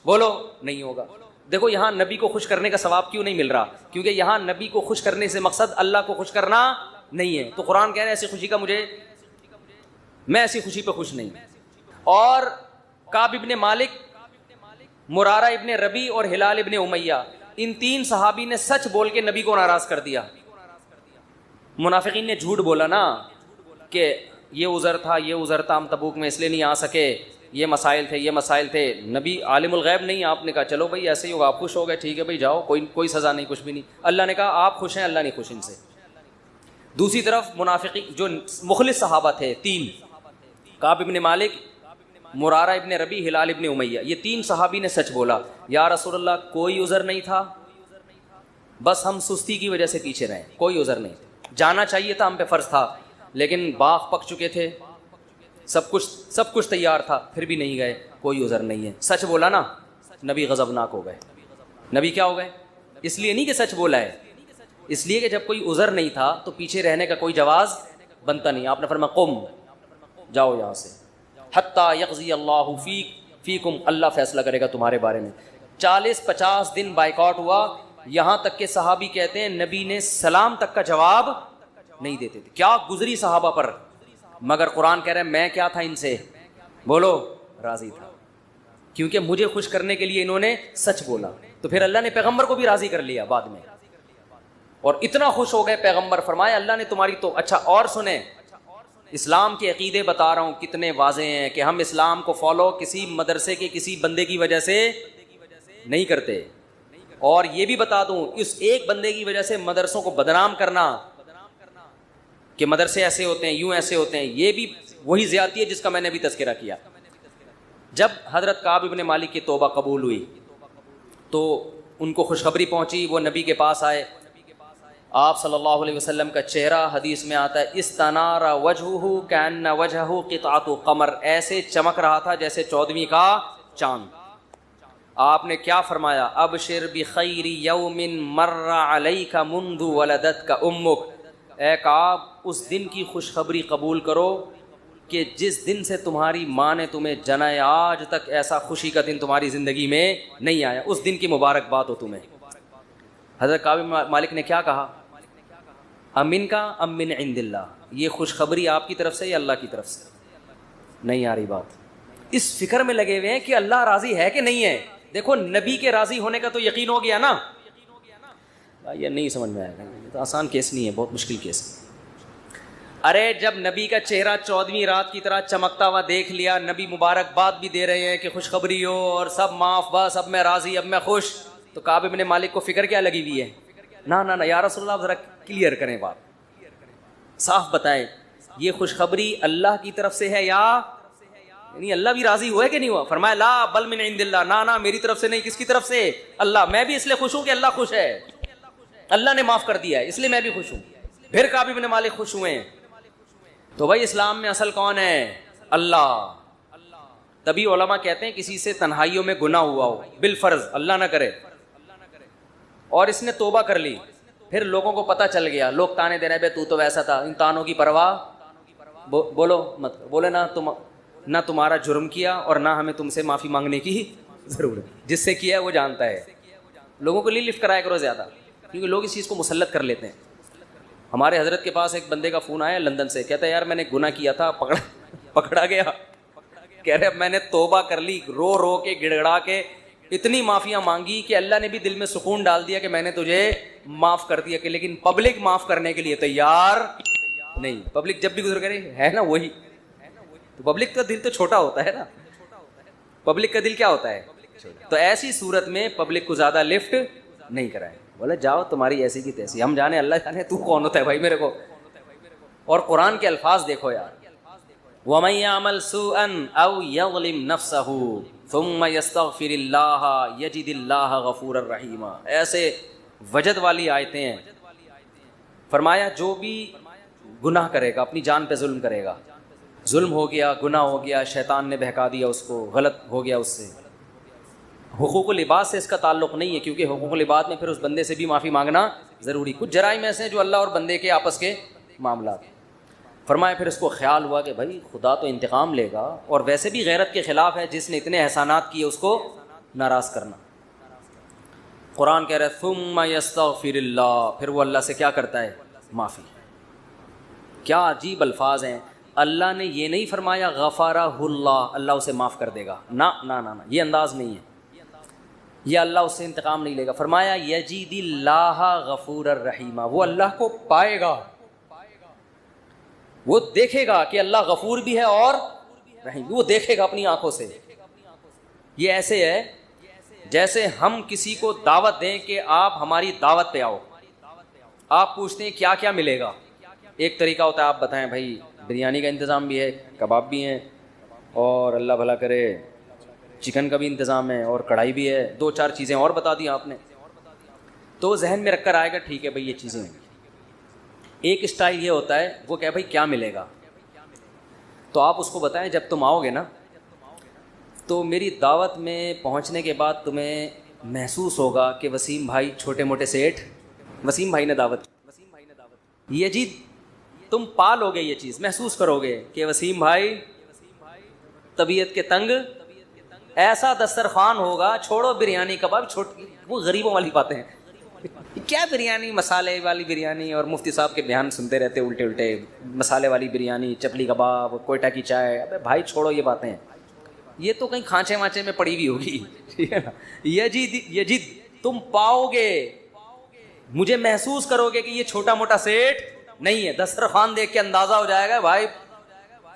بولو نہیں ہوگا. دیکھو یہاں نبی کو خوش کرنے کا ثواب کیوں نہیں مل رہا؟ کیونکہ یہاں نبی کو خوش کرنے سے مقصد اللہ کو خوش کرنا نہیں ہے. تو قرآن کہہ رہے ہیں ایسی خوشی کا میں ایسی خوشی پہ خوش نہیں. اور کعب ابن مالک، مرارہ ابن ربی اور ہلال ابن امیہ، ان 3 صحابی نے سچ بول کے نبی کو ناراض کر دیا. منافقین نے جھوٹ بولا نا کہ یہ عذر تھا یہ عذر تھا، ہم تبوک میں اس لیے نہیں آ سکے، یہ مسائل تھے یہ مسائل تھے. نبی عالم الغیب نہیں، آپ نے کہا چلو بھائی ایسے ہی ہوگا، آپ خوش ہو گئے ٹھیک ہے بھائی جاؤ، کوئی سزا نہیں کچھ بھی نہیں. اللہ نے کہا آپ خوش ہیں، اللہ نہیں خوش ان سے. دوسری طرف منافقین جو مخلص صحابہ تھے 3، کعب ابن مالک، مرارہ ابن ربی، ہلال ابن امیہ، یہ 3 صحابی نے سچ بولا. یا رسول اللہ کوئی عذر نہیں تھا، بس ہم سستی کی وجہ سے پیچھے رہے، کوئی عذر نہیں. جانا چاہیے تھا، ہم پہ فرض تھا، لیکن باغ پک چکے تھے، سب کچھ تیار تھا پھر بھی نہیں گئے, کوئی عذر نہیں ہے. سچ بولا نا, نبی غضبناک ہو گئے. نبی کیا ہو گئے؟ اس لیے نہیں کہ سچ بولا ہے, اس لیے کہ جب کوئی عذر نہیں تھا تو پیچھے رہنے کا کوئی جواز بنتا نہیں. آپ نے فرمایا قم, جاؤ یہاں سے, حتی یقضی اللہ فیکم, اللہ فیصلہ کرے گا تمہارے بارے میں. 40-50 دن بائیکاٹ ہوا, یہاں تک کہ صحابی کہتے ہیں نبی نے سلام تک کا جواب نہیں دیتے تھے. کیا گزری صحابہ پر, مگر قرآن کہہ رہے ہیں میں کیا تھا ان سے, بولو, راضی تھا, کیونکہ مجھے خوش کرنے کے لیے انہوں نے سچ بولا. تو پھر اللہ نے پیغمبر کو بھی راضی کر لیا بعد میں, اور اتنا خوش ہو گئے پیغمبر, فرمایا اللہ نے تمہاری تو. اچھا اور سنیں, اسلام کے عقیدے بتا رہا ہوں کتنے واضح ہیں کہ ہم اسلام کو فالو کسی مدرسے کے کسی بندے کی وجہ سے نہیں کرتے. اور یہ بھی بتا دوں, اس ایک بندے کی وجہ سے مدرسوں کو بدنام کرنا کہ مدرسے ایسے ہوتے ہیں, یوں ایسے ہوتے ہیں, یہ بھی وہی زیادتی ہے جس کا میں نے ابھی تذکرہ کیا. جب حضرت کعب ابن مالک کی توبہ قبول ہوئی تو ان کو خوشخبری پہنچی, وہ نبی کے پاس آئے. آپ صلی اللہ علیہ وسلم کا چہرہ حدیث میں آتا ہے استنار وجہہ کأن وجہہ قطعۃ قمر, ایسے چمک رہا تھا جیسے 14ویں کا چاند. آپ نے کیا فرمایا, ابشر بخیر یوم مر علیک منذ ولدتک امک, اے کعب اس دن کی خوشخبری قبول کرو کہ جس دن سے تمہاری ماں نے تمہیں جنا ہے, آج تک ایسا خوشی کا دن تمہاری زندگی میں نہیں آیا, اس دن کی مبارکباد ہو تمہیں. حضرت کعب مالک نے کیا کہا, امن کا ام من عند اللہ, یہ خوشخبری آپ کی طرف سے یا اللہ کی طرف سے؟ نہیں آ رہی بات. اس فکر میں لگے ہوئے ہیں کہ اللہ راضی ہے کہ نہیں ہے. دیکھو نبی کے راضی ہونے کا تو یقین ہو گیا نا. یہ نہیں سمجھ میں آئے گا, تو آسان کیس نہیں ہے, بہت مشکل کیس ہے. ارے جب نبی کا چہرہ 14ویں رات کی طرح چمکتا ہوا دیکھ لیا, نبی مبارکباد بھی دے رہے ہیں کہ خوشخبری ہو اور سب معاف, بس اب میں راضی, اب میں خوش, تو کعب ابن مالک کو فکر کیا لگی ہوئی ہے, نہ یا رسول اللہ ذرا کلیئر کریں بات, صاف بتائیں یہ خوشخبری اللہ کی طرف سے ہے یا یعنی اللہ بھی راضی ہوا ہے کہ نہیں ہوا؟ فرمایا لا بل من عند اللہ, نہ میری طرف سے نہیں, کس کی طرف سے؟ اللہ. میں بھی اس لیے خوش ہوں کہ اللہ خوش ہے, اللہ نے معاف کر دیا ہے, اس لیے میں بھی خوش ہوں. پھر کعب ابن مالک خوش ہوئے ہیں. تو بھائی اسلام میں اصل کون ہے؟ اللہ. تبھی علماء کہتے ہیں کسی سے تنہائیوں میں گناہ ہوا ہو بالفرض, اللہ نہ کرے, اور اس نے توبہ کر لی, پھر لوگوں کو پتہ چل گیا, لوگ تانے دے رہے ہیں تو ویسا تھا, ان تانوں کی پرواہ بولو مت, بولے نہ تمہارا جرم کیا اور نہ ہمیں تم سے معافی مانگنے کی ضرورت, جس سے کیا ہے وہ جانتا ہے. لوگوں کو لفٹ کرایا کرو زیادہ, کیونکہ لوگ اس چیز کو مسلط کر لیتے ہیں. ہمارے حضرت کے پاس ایک بندے کا فون آیا لندن سے, کہتا ہے یار میں نے گناہ کیا تھا, پکڑا گیا, کہہ رہے اب میں نے توبہ کر لی, رو رو کے گڑ گڑا کے اتنی معافیاں مانگی کہ اللہ نے بھی دل میں سکون ڈال دیا کہ میں نے تجھے معاف کر دیا, کہ لیکن پبلک معاف کرنے کے لیے تیار نہیں. پبلک جب بھی گزر کرے ہے نا وہی, تو پبلک کا دل تو چھوٹا ہوتا ہے نا, پبلک کا دل کیا ہوتا ہے, تو ایسی صورت میں پبلک کو زیادہ لفٹ نہیں کرائے. بولے جاؤ تمہاری ایسی کی تیسی, ہم جانے اللہ جانے تو کون ہوتا ہے بھائی میرے کو. اور قرآن کے الفاظ دیکھو یار, وَمَن يَعْمَلْ سُوءًا أَوْ يَظْلِمْ نَفْسَهُ ثُمَّ يَسْتَغْفِرِ اللَّهَ يَجِدِ اللَّهَ غَفُورًا رَحِيمًا. ایسے وجد والی آیتیں ہیں. فرمایا جو بھی گناہ کرے گا, اپنی جان پہ ظلم کرے گا, ظلم ہو گیا, گناہ ہو گیا, شیطان نے بہکا دیا اس کو, غلط ہو گیا اس سے, حقوق العباد سے اس کا تعلق نہیں ہے, کیونکہ حقوق العباد میں پھر اس بندے سے بھی معافی مانگنا ضروری. کچھ جرائم ایسے ہیں جو اللہ اور بندے کے آپس کے معاملات. فرمایا پھر اس کو خیال ہوا کہ بھائی خدا تو انتقام لے گا, اور ویسے بھی غیرت کے خلاف ہے جس نے اتنے احسانات کیے اس کو ناراض کرنا. قرآن کہہ رہا ہے ثم یستغفر اللہ, پھر وہ اللہ سے کیا کرتا ہے, معافی. کیا عجیب الفاظ ہیں. اللہ نے یہ نہیں فرمایا غفارہ اللہ, اللہ اسے معاف کر دے گا, نہ یہ انداز نہیں ہے, یہ اللہ اس سے انتقام نہیں لے گا. فرمایا یجید اللہ غفور الرحیم, وہ اللہ کو پائے گا, وہ دیکھے گا کہ اللہ غفور بھی ہے اور رحیم, وہ دیکھے گا اپنی آنکھوں سے. یہ ایسے ہے جیسے ہم کسی کو دعوت دیں کہ آپ ہماری دعوت پہ آؤ, آپ پوچھتے ہیں کیا کیا ملے گا. ایک طریقہ ہوتا ہے آپ بتائیں بھائی بریانی کا انتظام بھی ہے, کباب بھی ہیں, اور اللہ بھلا کرے چکن کا بھی انتظام ہے, اور کڑھائی بھی ہے, 2-4 چیزیں اور بتا دی آپ نے, تو ذہن میں رکھ کر آئے گا ٹھیک ہے بھائی یہ چیزیں ہیں. ایک اسٹائل یہ ہوتا ہے وہ کہ بھائی کیا ملے گا. تو آپ اس کو بتائیں جب تم آؤ گے نا تو میری دعوت میں پہنچنے کے بعد تمہیں محسوس ہوگا کہ وسیم بھائی چھوٹے موٹے سیٹھ، وسیم بھائی نے دعوت، یہ جی تم پالو گے، یہ چیز محسوس کرو گے کہ وسیم بھائی طبیعت کے تنگ، ایسا دسترخوان ہوگا، چھوڑو بریانی کباب، وہ غریبوں والی باتیں ہیں، کیا بریانی، مسالے والی بریانی، اور مفتی صاحب کے بیان سنتے رہتے الٹے الٹے، مسالے والی بریانی، چپلی کباب، کوئٹہ کی چائے، ابے بھائی چھوڑو یہ باتیں، یہ تو کہیں کھانچے وانچے میں پڑی ہوئی ہوگی، ٹھیک ہے نا. یجد تم پاؤ گے، مجھے محسوس کرو گے کہ یہ چھوٹا موٹا سیٹ نہیں ہے. دسترخوان دیکھ کے اندازہ ہو جائے گا بھائی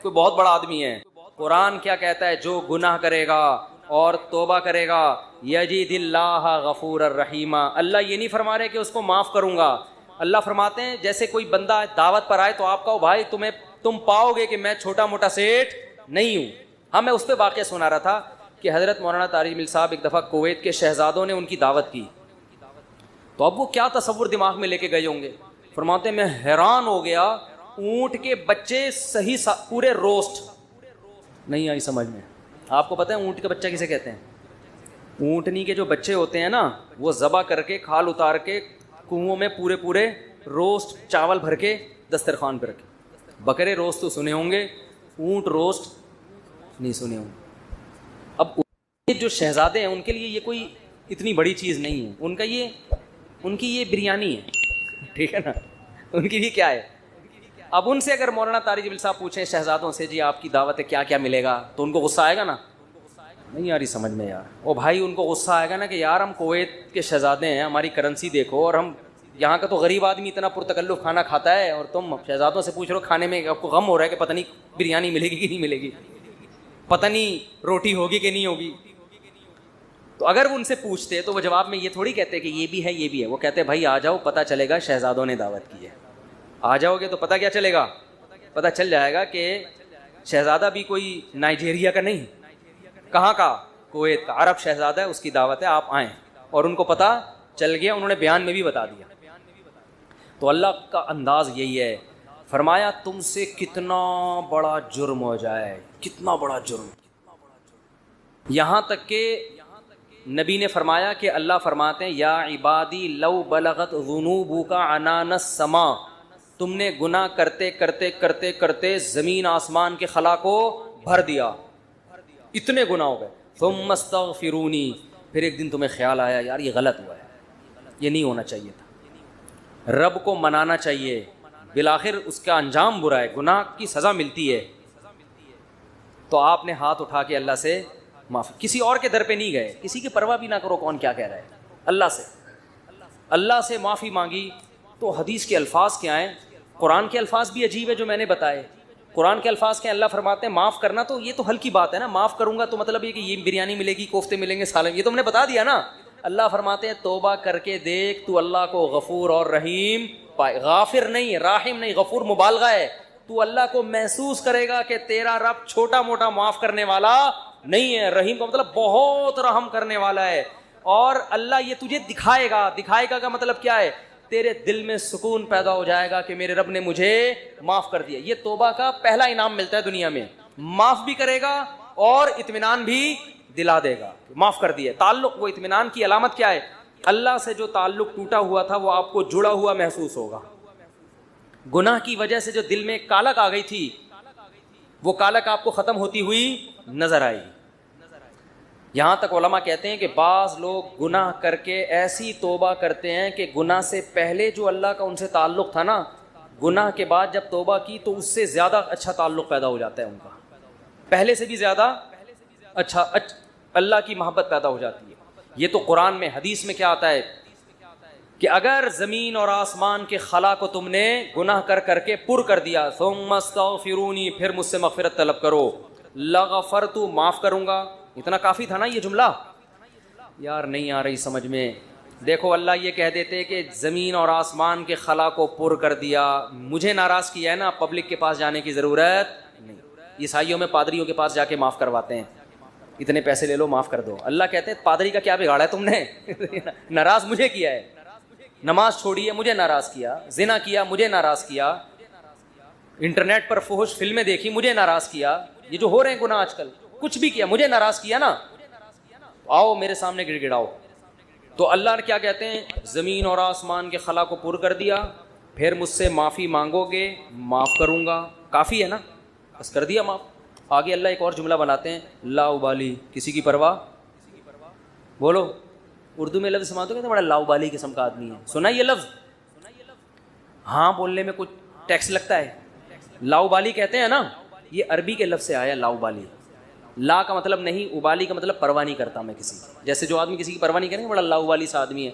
کوئی بہت بڑا آدمی ہے. قرآن کیا کہتا ہے؟ جو گناہ کرے گا اور توبہ کرے گا یجد اللہ غفور الرحیم. اللہ یہ نہیں فرما رہے کہ اس کو معاف کروں گا، اللہ فرماتے ہیں جیسے کوئی بندہ دعوت پر آئے تو آپ کہو بھائی تم پاؤ گے کہ میں چھوٹا موٹا سیٹ نہیں ہوں. ہاں میں اس پہ واقعہ سنا رہا تھا کہ حضرت مولانا طارق مل صاحب ایک دفعہ کویت کے شہزادوں نے ان کی دعوت کی، تو اب وہ کیا تصور دماغ میں لے کے گئے ہوں گے. فرماتے ہیں میں حیران ہو گیا، اونٹ کے بچے صحیح پورے روسٹ، نہیں آئی سمجھ میں. آپ کو پتہ ہے اونٹ کا بچہ کسے کہتے ہیں؟ اونٹنی کے جو بچے ہوتے ہیں نا وہ ذبح کر کے کھال اتار کے کنووں میں پورے پورے روسٹ چاول بھر کے دسترخوان پہ رکھے. بکرے روسٹ تو سنے ہوں گے، اونٹ روسٹ نہیں سنے ہوں. اب جو شہزادے ہیں ان کے لیے یہ کوئی اتنی بڑی چیز نہیں ہے، ان کی یہ بریانی ہے، ٹھیک ہے نا، ان کی بھی کیا ہے. اب ان سے اگر مولانا طارق جبیل صاحب پوچھیں شہزادوں سے جی آپ کی دعوت ہے کیا کیا ملے گا، تو ان کو غصہ آئے گا نا، نہیں آ رہی سمجھ میں یار. او بھائی ان کو غصہ آئے گا نا کہ یار ہم کویت کے شہزادے ہیں، ہماری کرنسی دیکھو، اور ہم یہاں کا تو غریب آدمی اتنا پرتکلف کھانا کھاتا ہے، اور تم شہزادوں سے پوچھ رہے ہو کھانے میں، آپ کو غم ہو رہا ہے کہ پتہ نہیں بریانی ملے گی کہ نہیں ملے گی، پتہ نہیں روٹی ہوگی کہ نہیں ہوگی. تو اگر وہ ان سے پوچھتے تو وہ جواب میں یہ تھوڑی کہتے کہ یہ بھی ہے یہ بھی ہے، وہ کہتے بھائی آ جاؤ پتہ چلے گا شہزادوں نے دعوت کی ہے. آ جاؤ گے تو پتہ کیا چلے گا؟ پتہ چل جائے گا کہ شہزادہ بھی کوئی نائجیریا کا نہیں، کہاں کا؟ کویت کا، عرب شہزادہ ہے، اس کی دعوت ہے، آپ آئیں. اور ان کو پتہ چل گیا، انہوں نے بیان میں بھی بتا دیا. تو اللہ کا انداز یہی ہے، فرمایا تم سے کتنا بڑا جرم ہو جائے، کتنا بڑا جرم، یہاں تک کہ نبی نے فرمایا کہ اللہ فرماتے ہیں یا عبادی لو بلغت ذنوبک عنان السما، تم نے گناہ کرتے کرتے کرتے کرتے زمین آسمان کے خلا کو بھر دیا، اتنے گناہ ہو گئے. ثم استغفرونی، پھر ایک دن تمہیں خیال آیا یار یہ غلط ہوا ہے، یہ نہیں ہونا چاہیے تھا، رب کو منانا چاہیے، بالآخر اس کا انجام برا ہے، گناہ کی سزا ملتی ہے. تو آپ نے ہاتھ اٹھا کے اللہ سے معافی، کسی اور کے در پہ نہیں گئے، کسی کی پرواہ بھی نہ کرو کون کیا کہہ رہا ہے، اللہ سے معافی مانگی. تو حدیث کے الفاظ کیا ہیں، قرآن کے الفاظ بھی عجیب ہے جو میں نے بتائے. قرآن کے الفاظ کے اللہ فرماتے ہیں معاف کرنا، تو یہ تو ہلکی بات ہے نا، معاف کروں گا تو مطلب یہ کہ یہ بریانی ملے گی، کوفتے ملیں گے، سالن، یہ تو ہم نے بتا دیا نا. اللہ فرماتے ہیں توبہ کر کے دیکھ تو اللہ کو غفور اور رحیم پائے، غافر نہیں راحم نہیں، غفور مبالغہ ہے. تو اللہ کو محسوس کرے گا کہ تیرا رب چھوٹا موٹا معاف کرنے والا نہیں ہے، رحیم کا مطلب بہت رحم کرنے والا ہے. اور اللہ یہ تجھے دکھائے گا، دکھائے گا کا مطلب کیا ہے؟ تیرے دل میں سکون پیدا ہو جائے گا کہ میرے رب نے مجھے معاف کر دیا. یہ توبہ کا پہلا انعام ملتا ہے دنیا میں، معاف بھی کرے گا اور اطمینان بھی دلا دے گا، معاف کر دیا. تعلق، وہ اطمینان کی علامت کیا ہے؟ اللہ سے جو تعلق ٹوٹا ہوا تھا وہ آپ کو جڑا ہوا محسوس ہوگا. گناہ کی وجہ سے جو دل میں کالک آ گئی تھی وہ کالک آپ کو ختم ہوتی ہوئی نظر آئی. یہاں تک علماء کہتے ہیں کہ بعض لوگ گناہ کر کے ایسی توبہ کرتے ہیں کہ گناہ سے پہلے جو اللہ کا ان سے تعلق تھا نا، گناہ کے بعد جب توبہ کی تو اس سے زیادہ اچھا تعلق پیدا ہو جاتا ہے ان کا، پہلے سے بھی زیادہ اچھا اللہ کی محبت پیدا ہو جاتی ہے. یہ تو قرآن میں، حدیث میں کیا آتا ہے کہ اگر زمین اور آسمان کے خلا کو تم نے گناہ کر کر کے پر کر دیا، ثم استغفرونی، پھر مجھ سے مغفرت طلب کرو، لغفرت، معاف کروں گا. اتنا کافی تھا نا یہ جملہ؟ یار نہیں آ رہی سمجھ میں. دیکھو اللہ یہ کہہ دیتے کہ زمین اور آسمان کے خلا کو پر کر دیا، مجھے ناراض کیا ہے نا، پبلک کے پاس جانے کی ضرورت نہیں. عیسائیوں میں پادریوں کے پاس جا کے معاف کرواتے ہیں، اتنے پیسے لے لو معاف کر دو. اللہ کہتے ہیں پادری کا کیا بگاڑا ہے تم نے؟ ناراض مجھے کیا ہے، نماز چھوڑی ہے مجھے ناراض کیا، زنا کیا مجھے ناراض کیا. انٹرنیٹ پر فحش فلمیں دیکھی, مجھے ناراض کیا. یہ جو ہو رہے ہیں گناہ آج کل, کچھ بھی کیا, مجھے ناراض کیا نا, آؤ میرے سامنے گڑ گڑاؤ. تو اللہ نے کیا کہتے ہیں, زمین اور آسمان کے خلا کو پر کر دیا, پھر مجھ سے معافی مانگو گے معاف کروں گا. کافی ہے نا, بس کر دیا معاف. آگے اللہ ایک اور جملہ بناتے ہیں, لا ابالی, کسی کی پرواہ. بولو اردو میں لفظ سماتے ہیں, بڑا لا ابالی قسم کا آدمی ہے. سنا یہ لفظ, ہاں بولنے میں کچھ ٹیکس لگتا ہے. لا ابالی کہتے ہیں نا, یہ عربی کے لفظ سے آیا لا ابالی. لا کا مطلب نہیں, ابالی کا مطلب پرواہ نہیں کرتا میں کسی, جیسے جو آدمی کسی کی پرواہ نہیں کرے بڑا لا ابالی سا آدمی ہے.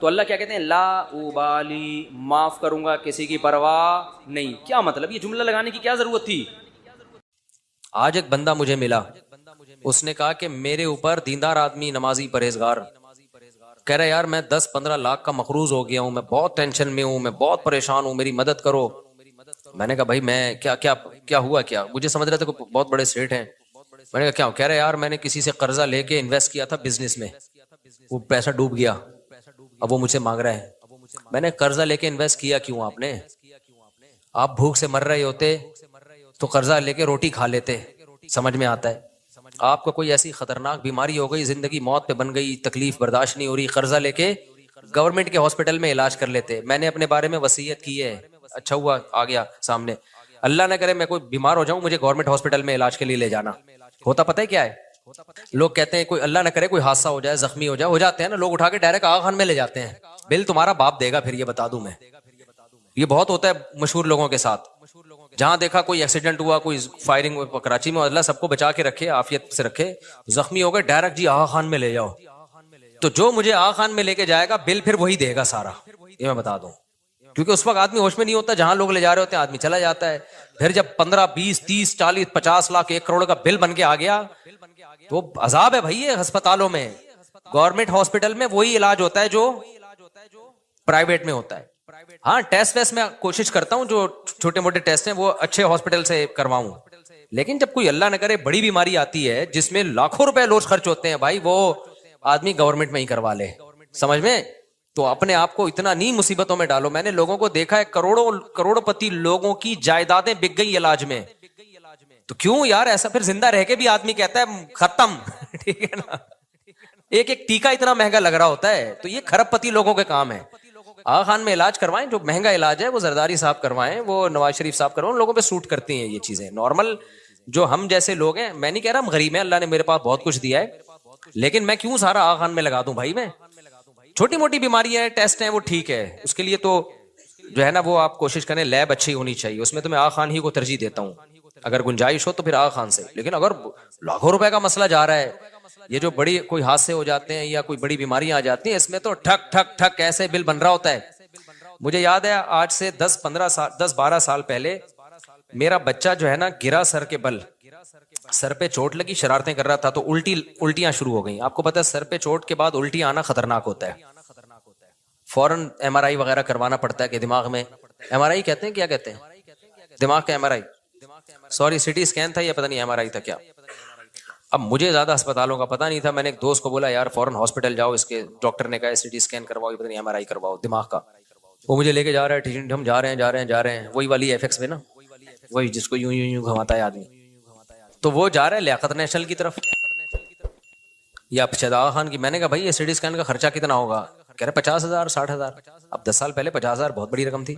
تو اللہ کیا کہتے ہیں, لا ابالی, معاف کروں گا کسی کی پرواہ نہیں. کیا مطلب, یہ جملہ لگانے کی کیا ضرورت تھی. آج ایک بندہ مجھے ملا, اس نے کہا کہ میرے اوپر دیندار آدمی, نمازی, پرہیزگار, کہہ رہا یار میں 10-15 لاکھ کا مقروض ہو گیا ہوں, میں بہت ٹینشن میں ہوں, میں بہت پریشان ہوں, میری مدد کرو. میں نے کہا بھائی میں کیا ہوا, کیا مجھے سمجھ رہے تھے کہ بہت بڑے سیٹ ہیں. میں نے کہا کیا, کہہ رہے یار میں نے کسی سے قرضہ لے کے انویسٹ کیا تھا بزنس میں, وہ پیسہ ڈوب گیا, اب وہ مجھ سے مانگ رہا ہے. میں نے قرضہ لے کے انویسٹ کیا کیوں آپ نے, آپ بھوک سے مر رہے ہوتے تو قرضہ لے کے روٹی کھا لیتے, سمجھ میں آتا ہے. آپ کو کوئی ایسی خطرناک بیماری ہو گئی, زندگی موت پہ بن گئی, تکلیف برداشت نہیں ہو رہی, قرضہ لے کے گورنمنٹ کے ہاسپٹل میں علاج کر لیتے. میں نے اپنے بارے میں وصیت کی ہے, اچھا ہوا آ گیا سامنے. اللہ نہ کرے میں کوئی بیمار ہو جاؤں, مجھے گورنمنٹ ہاسپٹل میں علاج کے لیے لے جانا. ہوتا پتہ ہے کیا ہے, لوگ کہتے ہیں کوئی اللہ نہ کرے کوئی حادثہ ہو جائے, زخمی ہو جاتے ہیں نا, لوگ اٹھا کے ڈائریکٹ آغا خان میں لے جاتے ہیں. بل تمہارا باپ دے گا, پھر یہ بتا دوں میں, یہ بہت ہوتا ہے مشہور لوگوں کے ساتھ. جہاں دیکھا کوئی ایکسیڈنٹ ہوا, کوئی فائرنگ کراچی میں, اللہ سب کو بچا کے رکھے, عافیت سے رکھے, زخمی ہو گئے ڈائریکٹ جی آغا خان میں لے جاؤ. تو جو مجھے آغا خان میں لے کے جائے گا بل پھر وہی دے گا سارا, یہ میں بتا دوں. کیونکہ اس وقت آدمی ہوش میں نہیں ہوتا, جہاں لوگ لے جا رہے ہوتے ہیں آدمی چلا جاتا ہے. پھر جب 15, 20, 30, 40, 50 لاکھ, 1 کروڑ کا بل بن کے آ گیا تو عذاب ہے بھائی. یہ ہسپتالوں میں, گورنمنٹ ہاسپٹل میں وہی علاج ہوتا ہے جو پرائیویٹ میں ہوتا ہے. ہاں ٹیسٹ ویسٹ میں کوشش کرتا ہوں, جو چھوٹے موٹے ٹیسٹ ہیں وہ اچھے ہاسپٹل سے کرواؤں. لیکن جب کوئی اللہ نہ کرے بڑی بیماری آتی ہے جس میں لاکھوں روپے روز خرچ ہوتے ہیں, بھائی وہ آدمی گورنمنٹ میں ہی کروا لے, سمجھ میں. تو اپنے آپ کو اتنا نہیں مصیبتوں میں ڈالو. میں نے لوگوں کو دیکھا ہے, کروڑوں پتی لوگوں کی جائیدادیں بک گئی علاج میں. تو کیوں یار ایسا, پھر زندہ رہ کے بھی آدمی کہتا ہے ختم, ٹھیک ہے نا. ایک ٹیکا اتنا مہنگا لگ رہا ہوتا ہے, تو یہ کھرب پتی لوگوں کے کام ہے. آغا خان میں علاج کروائیں, جو مہنگا علاج ہے وہ زرداری صاحب کروائیں, وہ نواز شریف صاحب کروائیں, ان لوگوں پہ سوٹ کرتی ہیں یہ چیزیں. نارمل جو ہم جیسے لوگ ہیں, میں نہیں کہہ رہا ہم غریب ہیں, اللہ نے میرے پاس بہت کچھ دیا ہے, لیکن میں کیوں سارا آغا خان میں لگا دوں بھائی. میں چھوٹی موٹی بیماریاں ہیں, ٹیسٹ ہیں, وہ ٹھیک ہے, اس کے لیے تو جو ہے نا وہ آپ کوشش کریں لیب اچھی ہونی چاہیے, اس میں تو میں آغا خان ہی کو ترجیح دیتا ہوں. اگر گنجائش ہو تو پھر آغا خان سے. لیکن اگر لاکھوں روپے کا مسئلہ جا رہا ہے, یہ جو بڑی کوئی حادثے ہو جاتے ہیں یا کوئی بڑی بیماریاں آ جاتی ہیں, اس میں تو ٹھک ٹھک ٹھک ایسے بل بن رہا ہوتا ہے. مجھے یاد ہے آج سے 10-12 سال پہلے میرا بچہ جو ہے نا گرا سر کے بل, سر پہ چوٹ لگی, شرارتیں کر رہا تھا تو الٹیاں شروع ہو گئیں. آپ کو پتا ہے سر پہ چوٹ کے بعد الٹی آنا خطرناک ہوتا ہے, فوراً MRI وغیرہ کروانا پڑتا ہے کہ دماغ میں, MRI کہتے ہیں, کیا کہتے ہیں, دماغ کا MRI, سوری CT اسکین تھا یا پتہ نہیں MRI تھا کیا. اب مجھے زیادہ اسپتالوں کا پتہ نہیں تھا, میں نے ایک دوست کو بولا یار فوراً ہاسپٹل جاؤ, اس کے ڈاکٹر نے کہا CT اسکین کرواؤ, پتہ نہیں MRI کرواؤ دماغ کا. وہ مجھے لے کے جا رہا ہے, ٹھیک ہم جا رہے ہیں, وہی والی FX میں نا, وہی جس کو یوں گھماتا ہے آدمی. تو وہ جا رہا ہے لیاقت نیشنل کی طرف یا آغا خان کی. میں نے کہا بھائی یہ CT اسکین کا خرچہ کتنا ہوگا, کہہ رہے 50,000 60,000. اب 10 سال پہلے 50,000 بہت بڑی رقم تھی.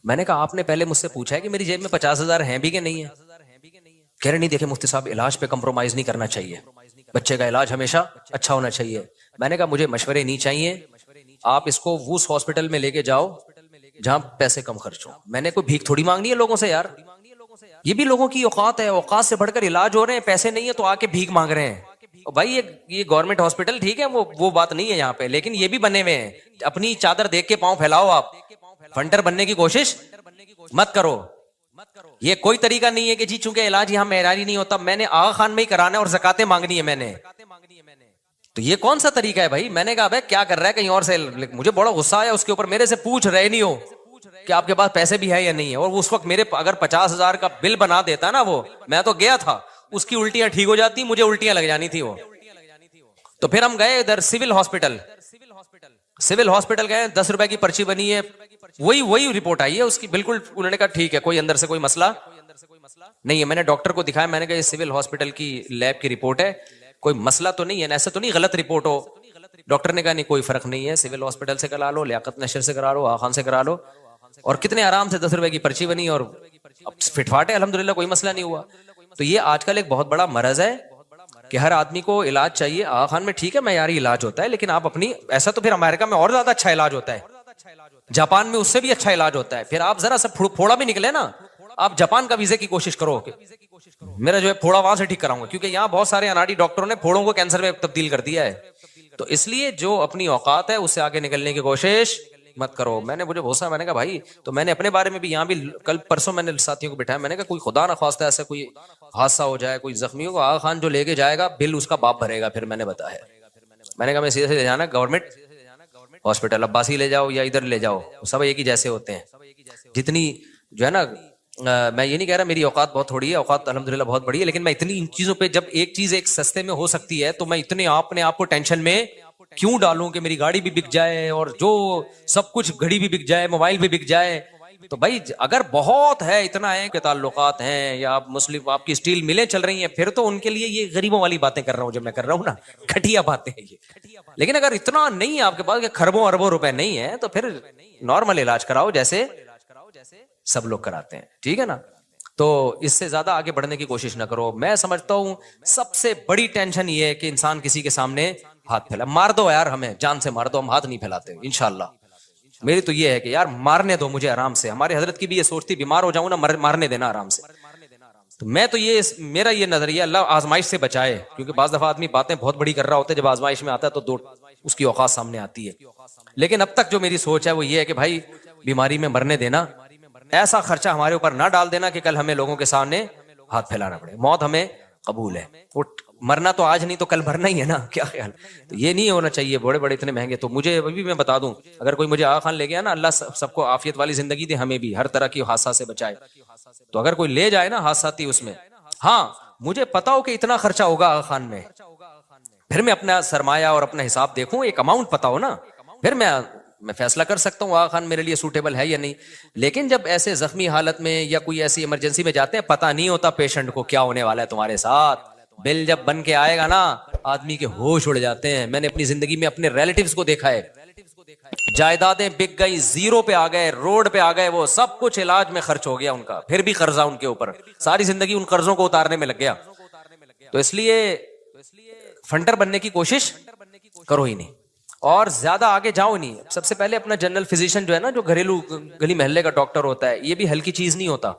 میں نے کہا آپ نے پہلے مجھ سے پوچھا ہے کہ میری جیب میں 50,000 ہیں بھی کہ نہیں ہے. کہہ رہے نہیں دیکھیں مفتی صاحب علاج پہ کمپرومائز نہیں کرنا چاہیے, بچے کا علاج ہمیشہ اچھا ہونا چاہیے. میں نے کہا مجھے مشورے نہیں چاہیے, آپ اس کو اس ہاسپٹل میں لے کے جاؤ جہاں پیسے کم خرچ ہوں. میں نے کوئی بھیک تھوڑی مانگنی ہے لوگوں سے یار, یہ بھی لوگوں کی اوقات ہے, اوقات سے بڑھ کر علاج ہو رہے ہیں, پیسے نہیں ہے تو آ کے بھیک مانگ رہے ہیں. بھائی یہ گورنمنٹ ہاسپٹل ٹھیک ہے, وہ بات نہیں ہے یہاں پہ, لیکن یہ بھی بنے ہوئے ہیں. اپنی چادر دیکھ کے پاؤں پھیلاؤ, آپ فنڈر بننے کی کوشش مت کرو. یہ کوئی طریقہ نہیں ہے کہ جی چونکہ علاج یہاں معیاری نہیں ہوتا میں نے آغا خان میں ہی کرانا ہے اور زکاتیں مانگنی ہے میں نے, تو یہ کون سا طریقہ ہے بھائی. میں نے کہا بھائی کیا کر رہا ہے کہیں اور سے. مجھے بڑا غصہ آیا اس کے اوپر, میرے سے پوچھ رہے نہیں ہو کہ آپ کے پاس پیسے بھی ہے یا نہیں ہے. اور اس وقت میرے اگر 50,000 کا بل بنا دیتا نا وہ, میں تو گیا تھا, اس کی الٹیاں ٹھیک ہو جاتی, مجھے الٹیاں لگ جانی تھی وہ. تو پھر ہم گئے ادھر سول ہاسپٹل گئے, 10 روپے کی پرچی بنی ہے, وہی رپورٹ آئی ہے اس کی بالکل. انہوں نے کہا ٹھیک ہے کوئی اندر سے کوئی مسئلہ نہیں ہے. میں نے ڈاکٹر کو دکھایا, میں نے کہا یہ سول ہاسپٹل کی لیب کی رپورٹ ہے, کوئی مسئلہ تو نہیں ہے, ایسا تو نہیں غلط رپورٹ ہو. ڈاکٹر نے کہا نہیں کوئی فرق نہیں ہے, سول ہاسپٹل سے کرا لو, لیاقت نشر سے کرا لو, آخان سے کرا لو. اور کتنے آرام سے 10 روپے کی پرچی بنی اور فٹ فاٹ ہے الحمدللہ, کوئی مسئلہ نہیں ہوا. تو یہ آج کل ایک بہت بڑا مرض ہے کہ ہر آدمی کو علاج چاہیے. آغا خان میں ٹھیک ہے معیاری علاج ہوتا ہے, لیکن آپ اپنی, ایسا تو پھر امریکہ میں اور زیادہ اچھا علاج ہوتا ہے, جاپان میں اس سے بھی اچھا علاج ہوتا ہے. پھر آپ ذرا سا پھوڑا بھی نکلے نا, آپ جاپان کا ویزے کی کوشش کرو کہ میرا جو ہے پھوڑا وہاں سے ٹھیک کراؤں گا, کیونکہ یہاں بہت سارے اناڑی ڈاکٹروں نے پھوڑوں کو کینسر میں تبدیل کر دیا ہے. تو اس لیے جو اپنی اوقات ہے اس سے آگے نکلنے کی کوشش مت کرو. میں نے مجھے بہت سا, میں نے کہا بھائی, تو میں نے اپنے بارے میں بھی یہاں بھی کل پرسوں میں نے ساتھیوں کو بٹھایا, میں نے کہا کوئی خدا نہ خواستہ ایسا کوئی حادثہ ہو جائے, کوئی زخمی ہو, آغا خان جو لے کے جائے گا بل اس کا باپ بھرے گا. پھر میں نے بتایا, میں نے کہا میں سیدھے سے لے جانا گورنمنٹ ہاسپٹل, عباسی لے جاؤ یا ادھر لے جاؤ, سب ایک ہی جیسے ہوتے ہیں. جتنی جو ہے نا, میں یہ نہیں کہہ رہا میری اوقات بہت تھوڑی ہے, اوقات الحمدللہ بہت بڑی ہے, لیکن میں اتنی ان چیزوں پہ, جب ایک چیز ایک سستے میں ہو سکتی ہے تو میں اتنے اپنے آپ کو ٹینشن میں کیوں ڈالوں کہ میری گاڑی بھی بک جائے اور جو سب کچھ, گھڑی بھی بک جائے, موبائل بھی بک جائے. تو بھائی اگر بہت ہے, اتنا ہے کہ تعلقات ہیں یا آپ مسلم, آپ کی اسٹیل ملیں چل رہی ہیں, پھر تو ان کے لیے یہ غریبوں والی باتیں کر رہا ہوں جو میں کر رہا ہوں نا, گھٹیا باتیں ہیں یہ. لیکن اگر اتنا نہیں ہے آپ کے پاس کہ خربوں اربوں روپے نہیں ہے, تو پھر نارمل علاج کراؤ جیسے سب لوگ کراتے ہیں, ٹھیک ہے نا. تو اس سے زیادہ آگے بڑھنے کی کوشش نہ کرو. میں سمجھتا ہوں سب سے بڑی ٹینشن یہ ہے کہ انسان کسی کے سامنے ہاتھ پھیلا. مار دو یار, ہمیں جان سے مار دو, ہم ہاتھ نہیں پھیلاتے انشاءاللہ. میری تو یہ ہے کہ یار مارنے دو مجھے آرام سے. ہمارے حضرت کی بھی یہ سوچتی, بیمار ہو جاؤں نا مارنے دینا آرام سے. تو میں تو یہ, میرا یہ نظریہ, اللہ آزمائش سے بچائے, کیونکہ بعض دفعہ آدمی باتیں بہت بڑی کر رہا ہوتا ہے, جب آزمائش میں آتا ہے تو اس کی اوقات سامنے آتی ہے. لیکن اب تک جو میری سوچ ہے وہ یہ ہے کہ بھائی بیماری میں مرنے دینا, ایسا خرچہ ہمارے اوپر نہ ڈال دینا کہ کل ہمیں لوگوں کے سامنے ہاتھ پھیلانا پڑے. موت ہمیں قبول ہے, وہ مرنا تو آج نہیں تو کل مرنا ہی ہے نا, کیا خیال. تو یہ نہیں ہونا چاہیے بڑے بڑے اتنے مہنگے. تو مجھے ابھی میں بتا دوں, اگر کوئی مجھے آغا خان لے گیا نا, اللہ سب کو عافیت والی زندگی دے, ہمیں بھی ہر طرح کی حادثہ سے بچائے. تو اگر کوئی لے جائے نا حادثاتی اس میں, ہاں مجھے پتا ہو کہ اتنا خرچہ ہوگا آغا خان میں, پھر میں اپنا سرمایہ اور اپنا حساب دیکھوں, ایک اماؤنٹ پتا ہو نا, پھر میں فیصلہ کر سکتا ہوں آغا خان میرے لیے سوٹیبل ہے یا نہیں. لیکن جب ایسے زخمی حالت میں یا کوئی ایسی ایمرجنسی میں جاتے ہیں, پتہ نہیں ہوتا پیشنٹ کو کیا ہونے والا ہے تمہارے ساتھ. بل جب بن کے آئے گا نا, آدمی کے ہوش اڑ جاتے ہیں. میں نے اپنی زندگی میں اپنے ریلیٹیوز کو دیکھا ہے, جائیدادیں بک گئی, زیرو پہ آ گئے, روڈ پہ آ گئے, وہ سب کچھ علاج میں خرچ ہو گیا ان کا, پھر بھی قرضہ ان کے اوپر, ساری زندگی ان قرضوں کو اتارنے میں لگ گیا. تو اس لیے فنڈر بننے کی کوشش کرو ہی نہیں, اور زیادہ آگے جاؤ نہیں. سب سے پہلے اپنا جنرل فزیشین جو ہے نا, جو گھریلو گلی محلے کا ڈاکٹر ہوتا ہے, یہ بھی ہلکی چیز نہیں ہوتا.